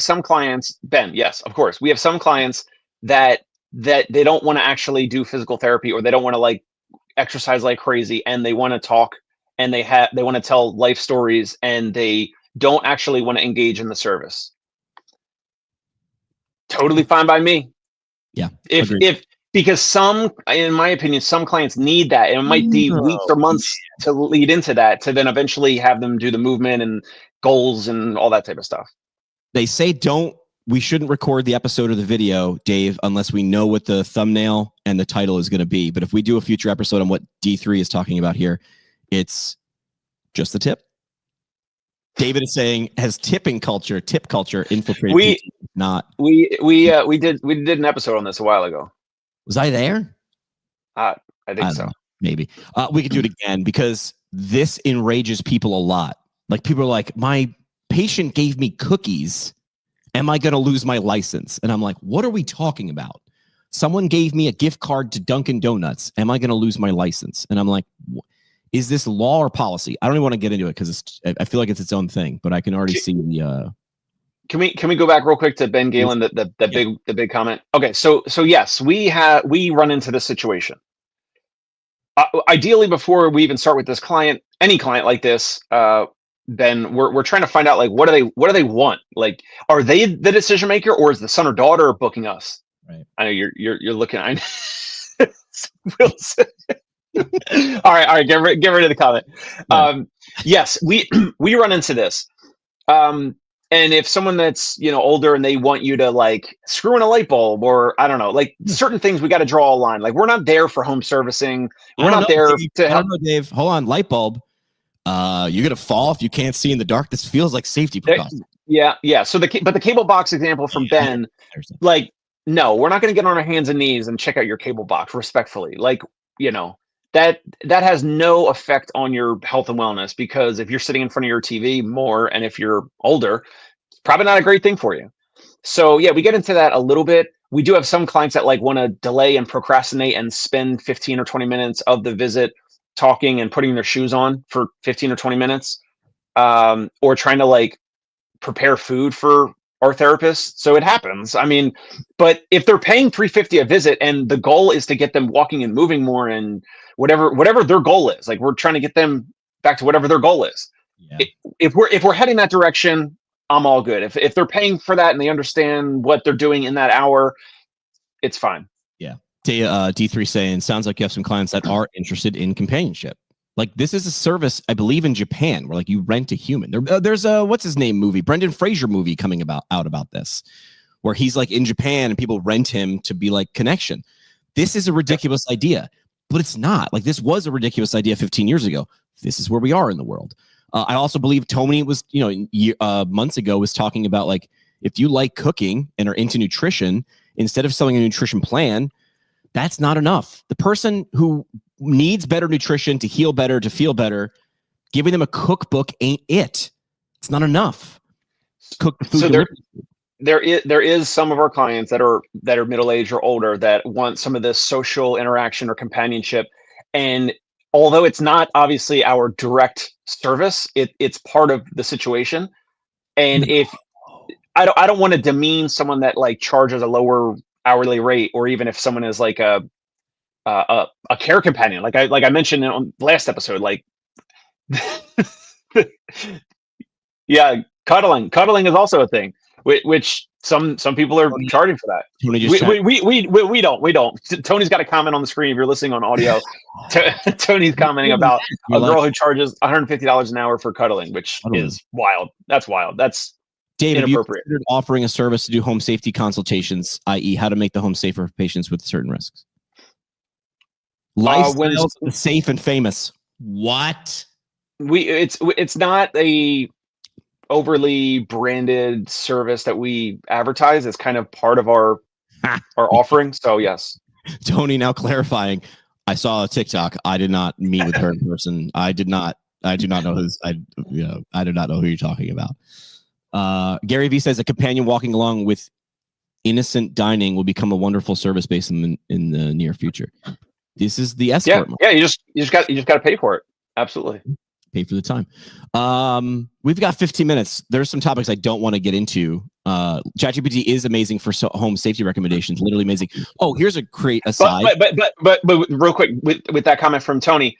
some clients, Ben. Yes, of course, we have some clients that they don't want to actually do physical therapy, or they don't want to like exercise like crazy, and they want to talk, and they want to tell life stories, and they don't actually want to engage in the service. Totally fine by me. Yeah. Because in my opinion, some clients need that, and it might be weeks or months to lead into that, to then eventually have them do the movement and goals and all that type of stuff. They say we shouldn't record the episode or the video, Dave, unless we know what the thumbnail and the title is going to be. But if we do a future episode on what D3 is talking about here, it's just the tip. David is saying, has tip culture infiltrated? We did an episode on this a while ago. Was I there? I think so. Maybe. We could do it again, because this enrages people a lot. Like, people are like, my patient gave me cookies. Am I going to lose my license? And I'm like, what are we talking about? Someone gave me a gift card to Dunkin' Donuts. Am I going to lose my license? And I'm like, is this law or policy? I don't even want to get into it because I feel like it's its own thing, but I can already see the... Can we go back real quick to Ben Galen, the big comment? Okay, so yes, we run into this situation. Ideally, before we even start with this client, any client like this, Ben, we're trying to find out, like, what do they want? Like, are they the decision maker, or is the son or daughter booking us? Right. I know you're looking. Wilson. all right, get rid of the comment. Right. Yes, we run into this. And if someone that's, older and they want you to like screw in a light bulb, or I don't know, like certain things, we got to draw a line. Like, we're not there for home servicing. We're not there to help. I don't know, Dave. Hold on, light bulb. You're gonna fall if you can't see in the dark. This feels like safety precaution. Yeah. So the cable box example from Ben, like, no, we're not gonna get on our hands and knees and check out your cable box respectfully. Like, that has no effect on your health and wellness, because if you're sitting in front of your TV more, and if you're older, it's probably not a great thing for you. So yeah, we get into that a little bit. We do have some clients that like want to delay and procrastinate and spend 15 or 20 minutes of the visit talking and putting their shoes on for 15 or 20 minutes, or trying to like prepare food for our therapist. So it happens. I mean, but if they're paying $350 a visit, and the goal is to get them walking and moving more, and whatever their goal is, like, we're trying to get them back to whatever their goal is. Yeah. If we're heading that direction, I'm all good. If they're paying for that and they understand what they're doing in that hour, it's fine. Yeah. D3 saying, sounds like you have some clients that are interested in companionship. Like, this is a service, I believe, in Japan, where like you rent a human. There's a what's his name movie, Brendan Fraser movie coming out about this, where he's like in Japan and people rent him to be like connection. This is a ridiculous idea, but it's not. Like, this was a ridiculous idea 15 years ago. This is where we are in the world. I also believe Tony was, months ago was talking about like, if you like cooking and are into nutrition, instead of selling a nutrition plan, that's not enough. The person who needs better nutrition to heal better, to feel better, giving them a cookbook ain't it. It's not enough. Cook the food. So there is some of our clients that are middle-aged or older that want some of this social interaction or companionship. And although it's not obviously our direct service, it's part of the situation. And if I don't want to demean someone that like charges a lower hourly rate, or even if someone is like a care companion, like I mentioned on last episode, like yeah, cuddling is also a thing, which some people are charging for that. We don't. Tony's got a comment on the screen if you're listening on audio. Tony's commenting about a girl who charges $150 an hour for cuddling, which is wild. That's wild. That's Dave, inappropriate. Have you considered offering a service to do home safety consultations, i.e. how to make the home safer for patients with certain risks? Lifestyles of the safe and famous. What? It's not a overly branded service that we advertise. It's kind of part of our offering. So yes. Tony now clarifying. I saw a TikTok. I did not meet with her in person. I do not know who you're talking about. Gary V says a companion walking along with innocent dining will become a wonderful service based in the near future. This is the escort. Yeah. You just got to pay for it. Absolutely. Pay for the time. We've got 15 minutes. There's some topics I don't want to get into. ChatGPT is amazing for home safety recommendations. Literally amazing. Oh, here's a great aside. But real quick with that comment from Tony,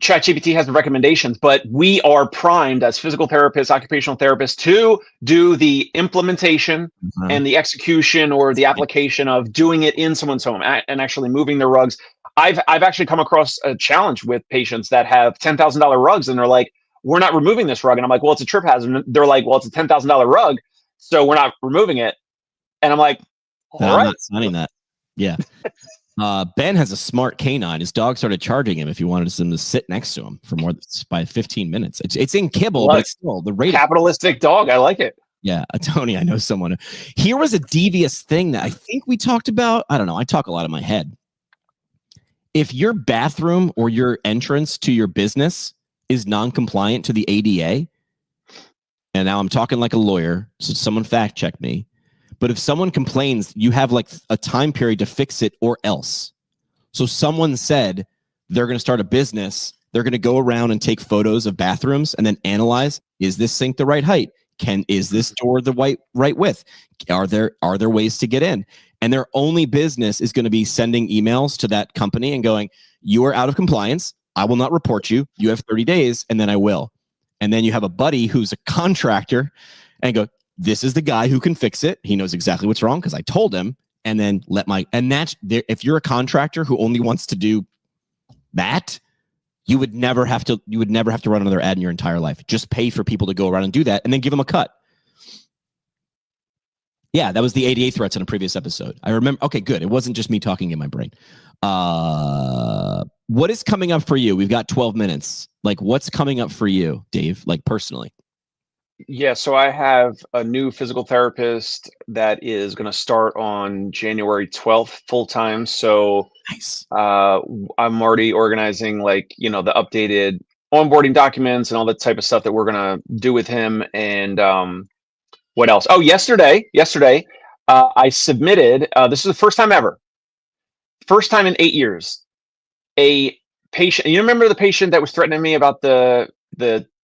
ChatGPT has the recommendations, but we are primed as physical therapists, occupational therapists to do the implementation and the execution or the application of doing it in someone's home and actually moving their rugs. I've actually come across a challenge with patients that have $10,000 rugs and they're like, we're not removing this rug. And I'm like, well, it's a trip hazard. And they're like, well, it's a $10,000 rug, so we're not removing it. And I'm like, I'm not signing that. Yeah. Ben has a smart canine. His dog started charging him if he wanted him to sit next to him for by 15 minutes. It's in kibble, but it's still the rate. Capitalistic dog. I like it. Yeah, Tony, I know someone. Here was a devious thing that I think we talked about. I don't know. I talk a lot in my head. If your bathroom or your entrance to your business is non-compliant to the ADA, and now I'm talking like a lawyer, so someone fact check me. But if someone complains, you have like a time period to fix it or else. So someone said they're going to start a business. They're going to go around and take photos of bathrooms and then analyze, is this sink the right height? Is this door the right width? Are there ways to get in? And their only business is going to be sending emails to that company and going, you are out of compliance. I will not report you. You have 30 days and then I will. And then you have a buddy who's a contractor and go, this is the guy who can fix it. He knows exactly what's wrong because I told him. And then if you're a contractor who only wants to do that, you would never have to run another ad in your entire life. Just pay for people to go around and do that and then give them a cut. Yeah, that was the ADA threats in a previous episode. I remember. Okay, good. It wasn't just me talking in my brain. What is coming up for you? We've got 12 minutes. Like, what's coming up for you, Dave? Like, personally? Yeah, so I have a new physical therapist that is going to start on January 12th full time. So nice. I'm already organizing the updated onboarding documents and all that type of stuff that we're going to do with him. And what else? Oh, yesterday, I submitted, this is the first time ever, first time in 8 years, a patient. You remember the patient that was threatening me about the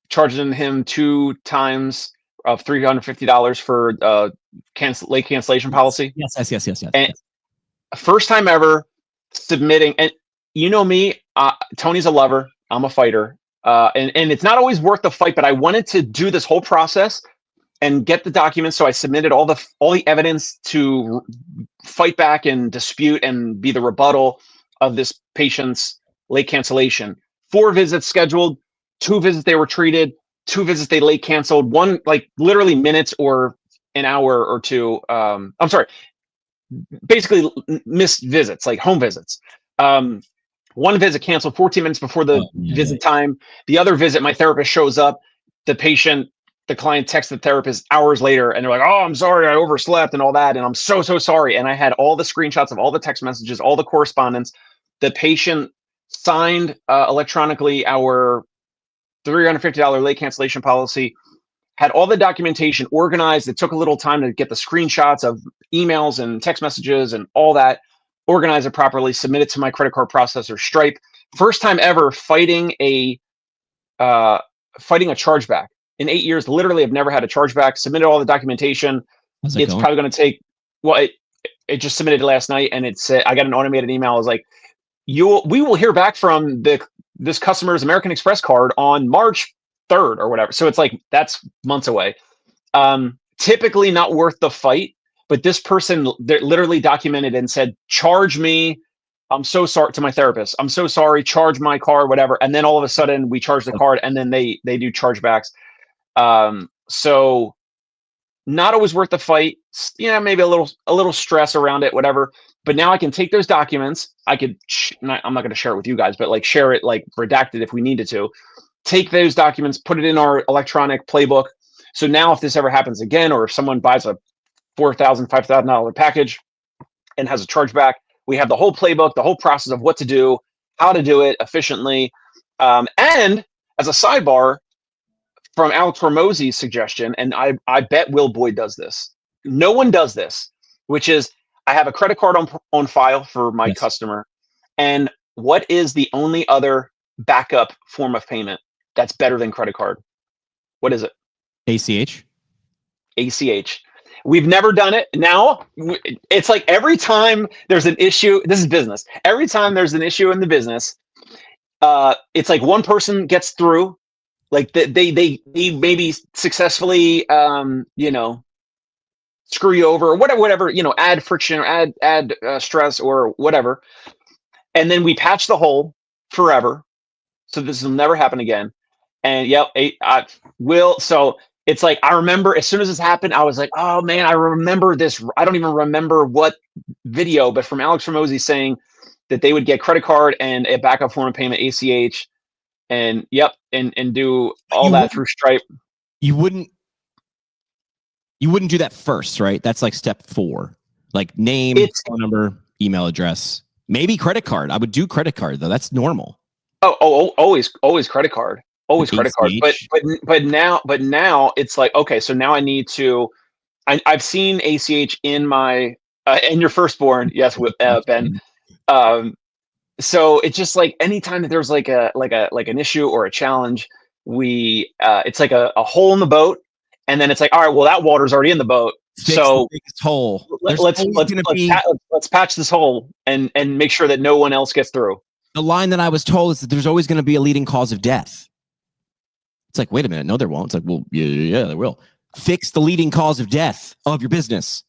charging him 2 times of $350 for late cancellation policy? Yes. And first time ever submitting. And you know me, Tony's a lover. I'm a fighter. And it's not always worth the fight, but I wanted to do this whole process and get the documents. So I submitted all the evidence to fight back and dispute and be the rebuttal of this patient's late cancellation. 4 visits scheduled, 2 visits they were treated, 2 visits they late canceled, 1 literally minutes or an hour or 2. I'm sorry, basically missed visits, like home visits. 1 visit canceled 14 minutes before the visit time. The other visit, my therapist shows up the client texts the therapist hours later and they're like, oh, I'm sorry, I overslept and all that. And I'm so sorry. And I had all the screenshots of all the text messages, all the correspondence. The patient signed electronically our $350 late cancellation policy, had all the documentation organized. It took a little time to get the screenshots of emails and text messages and all that, organize it properly, submit it to my credit card processor, Stripe. First time ever fighting a chargeback. In 8 years, literally, I've never had a chargeback. Submitted all the documentation. It's probably going to take. Well, it just submitted last night, and it said I got an automated email. I was like, we will hear back from this customer's American Express card on March 3rd or whatever. So it's like that's months away. Typically not worth the fight, but this person literally documented and said, "Charge me. I'm so sorry," to my therapist. "I'm so sorry. Charge my card, whatever." And then all of a sudden, we charge the card, and then they do chargebacks. So not always worth the fight. Yeah, maybe a little stress around it, whatever. But now I can take those documents. I'm not going to share it with you guys, but like share it, like redact it if we needed to. Take those documents, put it in our electronic playbook. So now if this ever happens again, or if someone buys a $4,000, $5,000 package and has a chargeback, we have the whole playbook, the whole process of what to do, how to do it efficiently. And as a sidebar, from Alex Hormozy's suggestion, and I bet Will Boyd does this. No one does this, which is I have a credit card on file for my customer. And what is the only other backup form of payment that's better than credit card? What is it? ACH. ACH. We've never done it. Now it's like every time there's an issue, this is business. Every time there's an issue in the business, it's like one person gets through. Like they maybe successfully, screw you over or whatever, add friction or add stress or whatever. And then we patch the hole forever. So this will never happen again. And I will. So it's like, I remember as soon as this happened, I was like, oh man, I remember this. I don't even remember what video, but from Alex Hormozy saying that they would get credit card and a backup form of payment, ACH. And and do all that through Stripe. You wouldn't do that first, right? That's like step 4. Like name, phone number, email address, maybe credit card. I would do credit card though. That's normal. Always credit card. Always credit card. But now it's like, okay, so now I need to. I've seen ACH in my and your firstborn, yes, with Ben. So it's just like anytime that there's like an issue or a challenge, it's like a hole in the boat, and then it's like, all right, well that water's already in the boat, so hole. Let's patch this hole and make sure that no one else gets through. The line that I was told is that there's always going to be a leading cause of death. It's like, wait a minute, no, there won't. It's like, well, yeah, there will. Fix the leading cause of death of your business,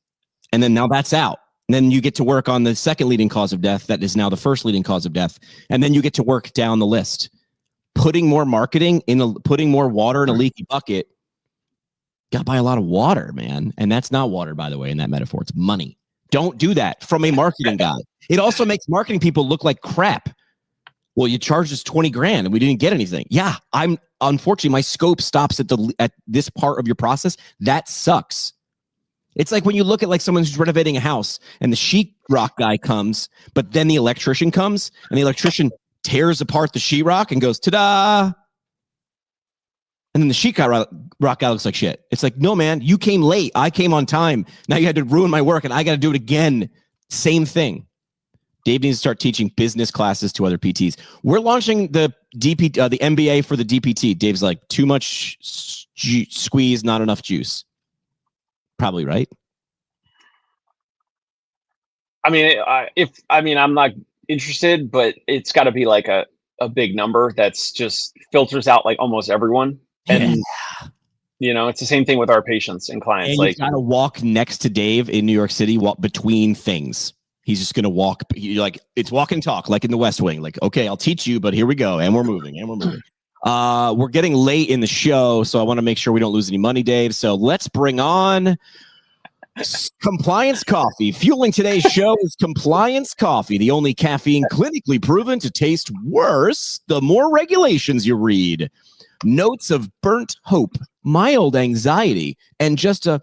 and then now that's out. And then you get to work on the second leading cause of death that is now the first leading cause of death. And then you get to work down the list. Putting more marketing putting more water in a leaky bucket. Got to buy a lot of water, man. And that's not water, by the way, in that metaphor. It's money. Don't do that from a marketing guy. It also makes marketing people look like crap. Well, you charged us 20 grand and we didn't get anything. Yeah, unfortunately, my scope stops at this part of your process. That sucks. It's like when you look at like someone who's renovating a house and the sheetrock guy comes, but then the electrician comes and the electrician tears apart the sheetrock and goes, ta-da. And then the sheetrock guy looks like shit. It's like, no, man, you came late. I came on time. Now you had to ruin my work and I got to do it again. Same thing. Dave needs to start teaching business classes to other PTs. We're launching the MBA for the DPT. Dave's like, too much squeeze, not enough juice. Probably right. I mean, I'm not interested, but it's got to be like a big number that's just filters out like almost everyone. And it's the same thing with our patients and clients. And you got to walk next to Dave in New York City, walk between things. He's just going to walk. Like it's walk and talk, like in the West Wing. Like, okay, I'll teach you, but here we go, and we're moving. We're getting late in the show, so I want to make sure we don't lose any money, Dave. So let's bring on Compliance Coffee. Fueling today's show is Compliance Coffee, the only caffeine clinically proven to taste worse the more regulations you read. notes of burnt hope, mild anxiety, and just a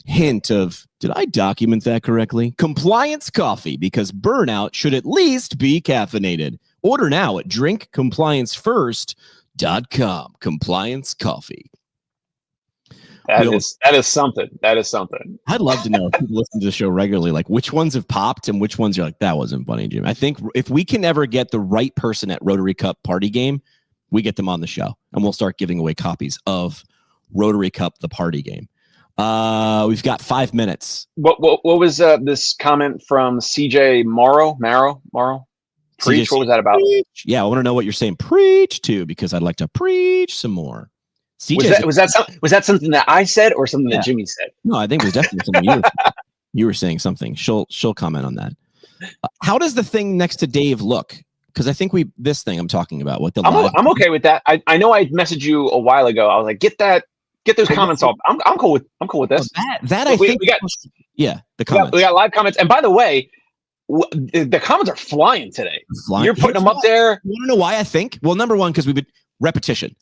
hint of, did I document that correctly? Compliance coffee, because burnout should at least be caffeinated. Order now at drinkcompliancefirst.com. Compliance coffee. That is something. That is something. I'd love to know if people listen to the show regularly, like which ones have popped and which ones you're like, that wasn't funny, Jim. I think if we can ever get the right person at Rotary Cup Party Game, we get them on the show and we'll start giving away copies of Rotary Cup, the party game. We've got 5 minutes. What was this comment from CJ Morrow? Preach. What was that about? Preach. Yeah, I want to know what you're saying. Preach to, because I'd like to preach some more. CJ, was that something that I said or something that Jimmy said? No, I think it was definitely something you were saying something. She'll comment on that. How does the thing next to Dave look? Because I think this thing I'm talking about. I'm okay with that. I know I messaged you a while ago. I was like, get those comments off. I'm cool with this. The comments. We got live comments. And by the way, the comments are flying today. You're putting them up there. You want to know why I think? Well, number one, because we've been repetition.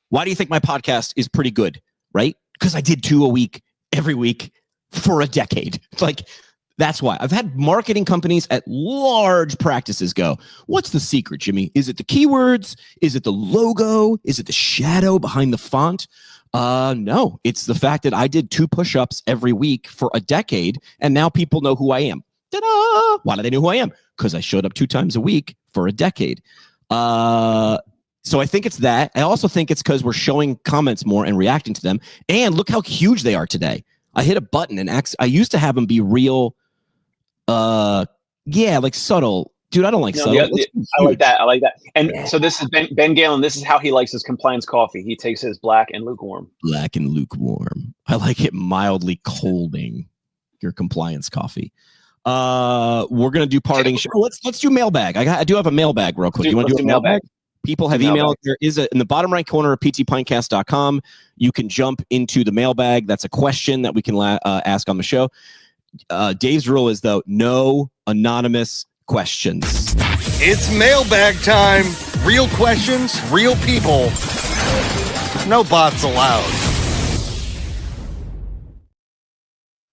Why do you think my podcast is pretty good? Right? Because I did 2 a week, every week for a decade. Like, that's why. I've had marketing companies at large practices go, what's the secret, Jimmy? Is it the keywords? Is it the logo? Is it the shadow behind the font? No, it's the fact that I did 2 push-ups every week for a decade, and now people know who I am. Ta-da! Why do they know who I am? Because I showed up 2 times a week for a decade. So I think it's that. I also think it's because we're showing comments more and reacting to them. And look how huge they are today. I hit a button and I used to have them be real, like subtle. Dude, I don't like subtle. I like that. And so this is Ben Galen. This is how he likes his compliance coffee. He takes his black and lukewarm. Black and lukewarm. I like it mildly colding, your compliance coffee. We're gonna do parting. Let's do mailbag. I do have a mailbag real quick. You want to do a mailbag? People have emailed. There is in the bottom right corner of ptpintcast.com. You can jump into the mailbag. That's a question that we can ask on the show. Dave's rule is, though, no anonymous questions. It's mailbag time. Real questions, real people. No bots allowed.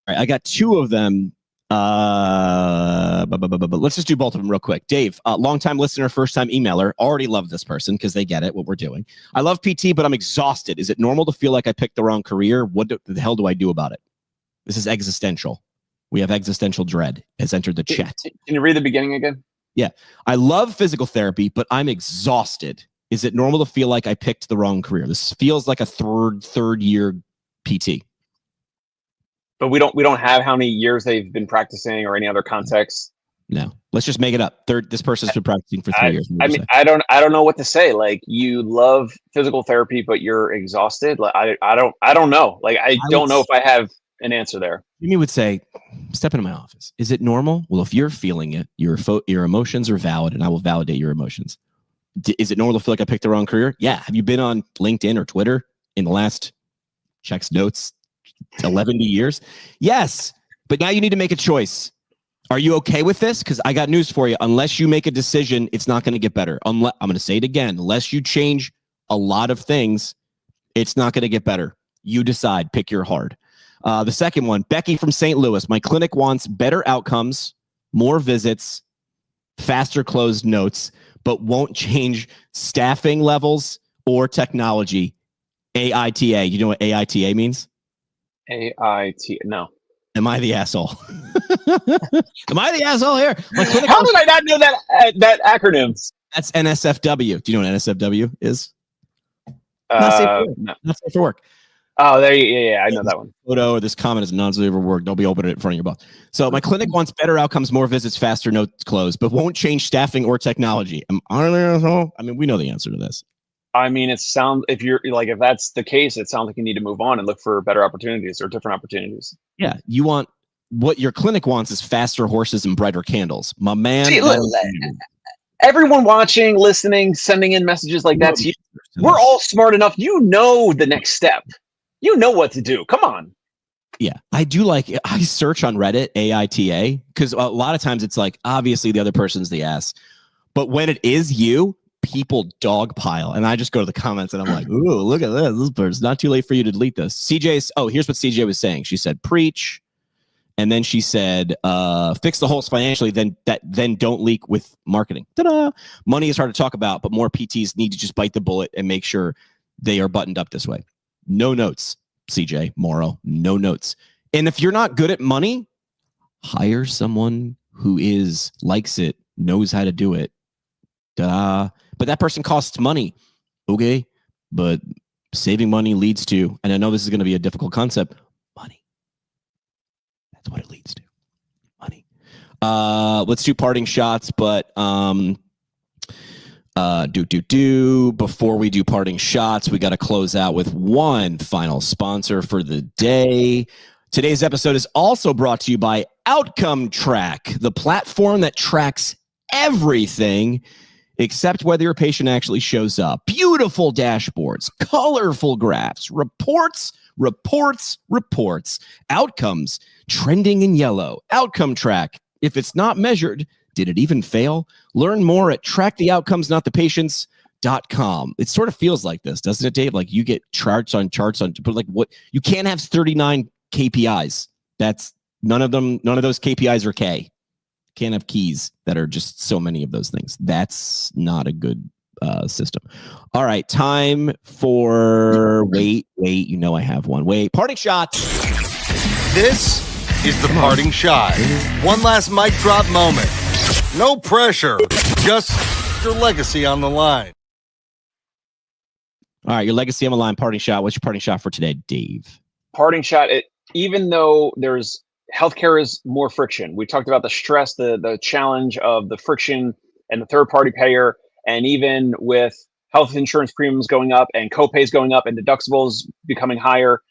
All right, I got 2 of them. But let's just do both of them real quick. Dave, longtime listener, first time emailer, already love this person because they get it, what we're doing. I love PT, but I'm exhausted. Is it normal to feel like I picked the wrong career? What the hell do I do about it? This is existential. We have existential dread has entered the chat. Can you read the beginning again? Yeah. I love physical therapy, but I'm exhausted. Is it normal to feel like I picked the wrong career? This feels like a third year PT. But we don't have how many years they've been practicing or any other context. No, let's just make it up. This person's been practicing for 3 years. I mean, I don't know what to say. Like, you love physical therapy, but you're exhausted. Like, I don't know. Like, I don't know if I have an answer there. Jimmy would say, step into my office. Is it normal? Well, if you're feeling it, your emotions are valid, and I will validate your emotions. Is it normal to feel like I picked the wrong career? Yeah. Have you been on LinkedIn or Twitter in the last checks notes 11 years? Yes. But now you need to make a choice. Are you okay with this? Because I got news for you. Unless you make a decision, it's not going to get better. I'm going to say it again. Unless you change a lot of things, it's not going to get better. You decide. Pick your heart. The second one, Becky from St. Louis. My clinic wants better outcomes, more visits, faster closed notes, but won't change staffing levels or technology. AITA. You know what AITA means? AITA. No. Am I the asshole? Am I the asshole here? How did I not know that acronym? That's NSFW. Do you know what NSFW is? No. Not safe for work. Oh, there yeah, I know that one. Photo or this comment is non-safe for work. Don't be opening it in front of your boss. So my clinic wants better outcomes, more visits, faster notes closed, but won't change staffing or technology. Am I the asshole? I mean, we know the answer to this. I mean, if that's the case, it sounds like you need to move on and look for better opportunities or different opportunities. Yeah, what your clinic wants is faster horses and brighter candles. My man. See, everyone watching, listening, sending in messages like that to you, we're all smart enough. You know the next step. You know what to do. Come on. Yeah, I search on Reddit, AITA, because a lot of times it's like, obviously the other person's the ass. But when it is you, people dog pile, and I just go to the comments and I'm like, ooh, look at this. This bird's not too late for you to delete this. CJ's. Oh, here's what CJ was saying. She said, preach. And then she said, fix the holes financially, then don't leak with marketing. Ta-da! Money is hard to talk about, but more PTs need to just bite the bullet and make sure they are buttoned up this way. No notes, CJ Morrow. No notes. And if you're not good at money, hire someone who likes it, knows how to do it. But that person costs money. Okay. But saving money leads to, and I know this is going to be a difficult concept, money. That's what it leads to. Money. Let's do parting shots, but before we do parting shots, we got to close out with one final sponsor for the day. Today's episode is also brought to you by Outcome Track, the platform that tracks everything except whether your patient actually shows up. Beautiful dashboards, colorful graphs, reports, outcomes trending in yellow. Outcome Track. If it's not measured, did it even fail? Learn more at tracktheoutcomesnottthepatients.com. It sort of feels like this, doesn't it, Dave? Like you get charts on, but like what? You can't have 39 KPIs. That's none of those KPIs are K. Can't have keys that are just so many of those things. That's not a good system. All right, time for wait. You know I have one. Wait, parting shots. This is the parting shot. One last mic drop moment. No pressure. Just your legacy on the line. All right, your legacy on the line. Parting shot. What's your parting shot for today, Dave? Parting shot. Even though healthcare is more friction. We talked about the stress, the challenge of the friction and the third-party payer, and even with health insurance premiums going up and copays going up and deductibles becoming higher.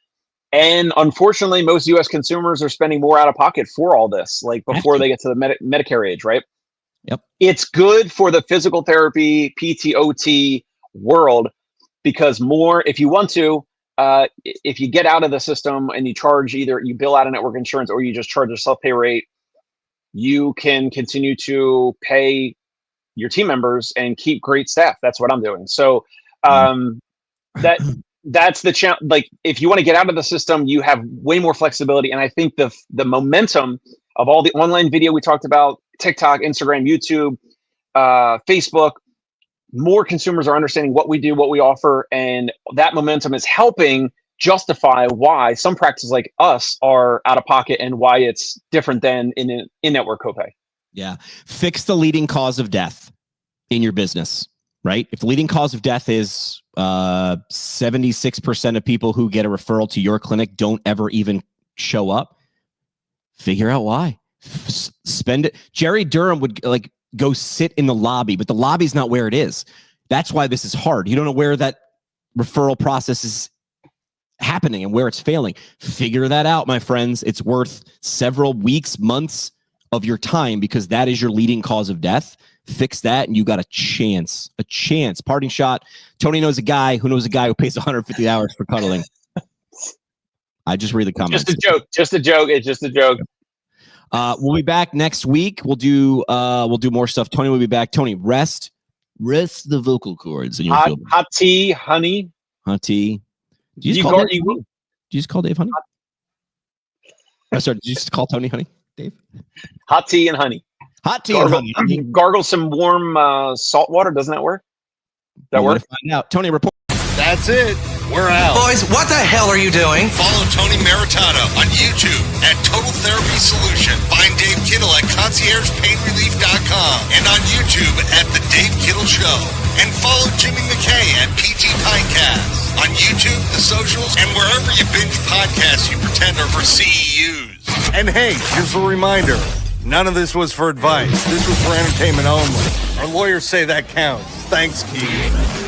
And unfortunately, most U.S. consumers are spending more out of pocket for all this, like before they get to the Medicare age, right? Yep. It's good for the physical therapy, PT, OT world because if you want to, if you get out of the system and you charge either you bill out of network insurance or you just charge a self-pay rate, you can continue to pay your team members and keep great staff. That's what I'm doing. So that's the challenge. Like if you want to get out of the system, you have way more flexibility. And I think the momentum of all the online video we talked about, TikTok, Instagram, YouTube, Facebook, more consumers are understanding what we do, what we offer, and that momentum is helping justify why some practices like us are out of pocket and why it's different than in network copay. Yeah. Fix the leading cause of death in your business, right? If the leading cause of death is 76% of people who get a referral to your clinic don't ever even show up, figure out why. Spend it. Jerry Durham would go sit in the lobby, but the lobby's not where it is. That's why this is hard. You don't know where that referral process is happening and where it's failing. Figure that out, my friends. It's worth several weeks, months of your time because that is your leading cause of death. Fix that and you got a chance. Parting shot. Tony knows a guy who pays $150 for cuddling. I just read the comments. Just a joke. It's just a joke. We'll be back next week. We'll do more stuff. Tony will be back. Tony, rest the vocal cords, and you'll feel hot tea, honey. Hot tea. Did you just call Dave honey? Oh, sorry. Did you just call Tony honey, Dave? Hot tea and honey. Hot tea and honey. Gargle some warm salt water. Doesn't that work? That work? Find out. Tony, report. That's it. We're out. Boys, what the hell are you doing? Follow Tony Maritano on YouTube at Total Therapy Solution. Find Dave Kittle at ConciergePainRelief.com and on YouTube at The Dave Kittle Show. And follow Jimmy McKay at PT Pintcast on YouTube, the socials, and wherever you binge podcasts you pretend are for CEUs. And hey, just a reminder, none of this was for advice. This was for entertainment only. Our lawyers say that counts. Thanks, Keith.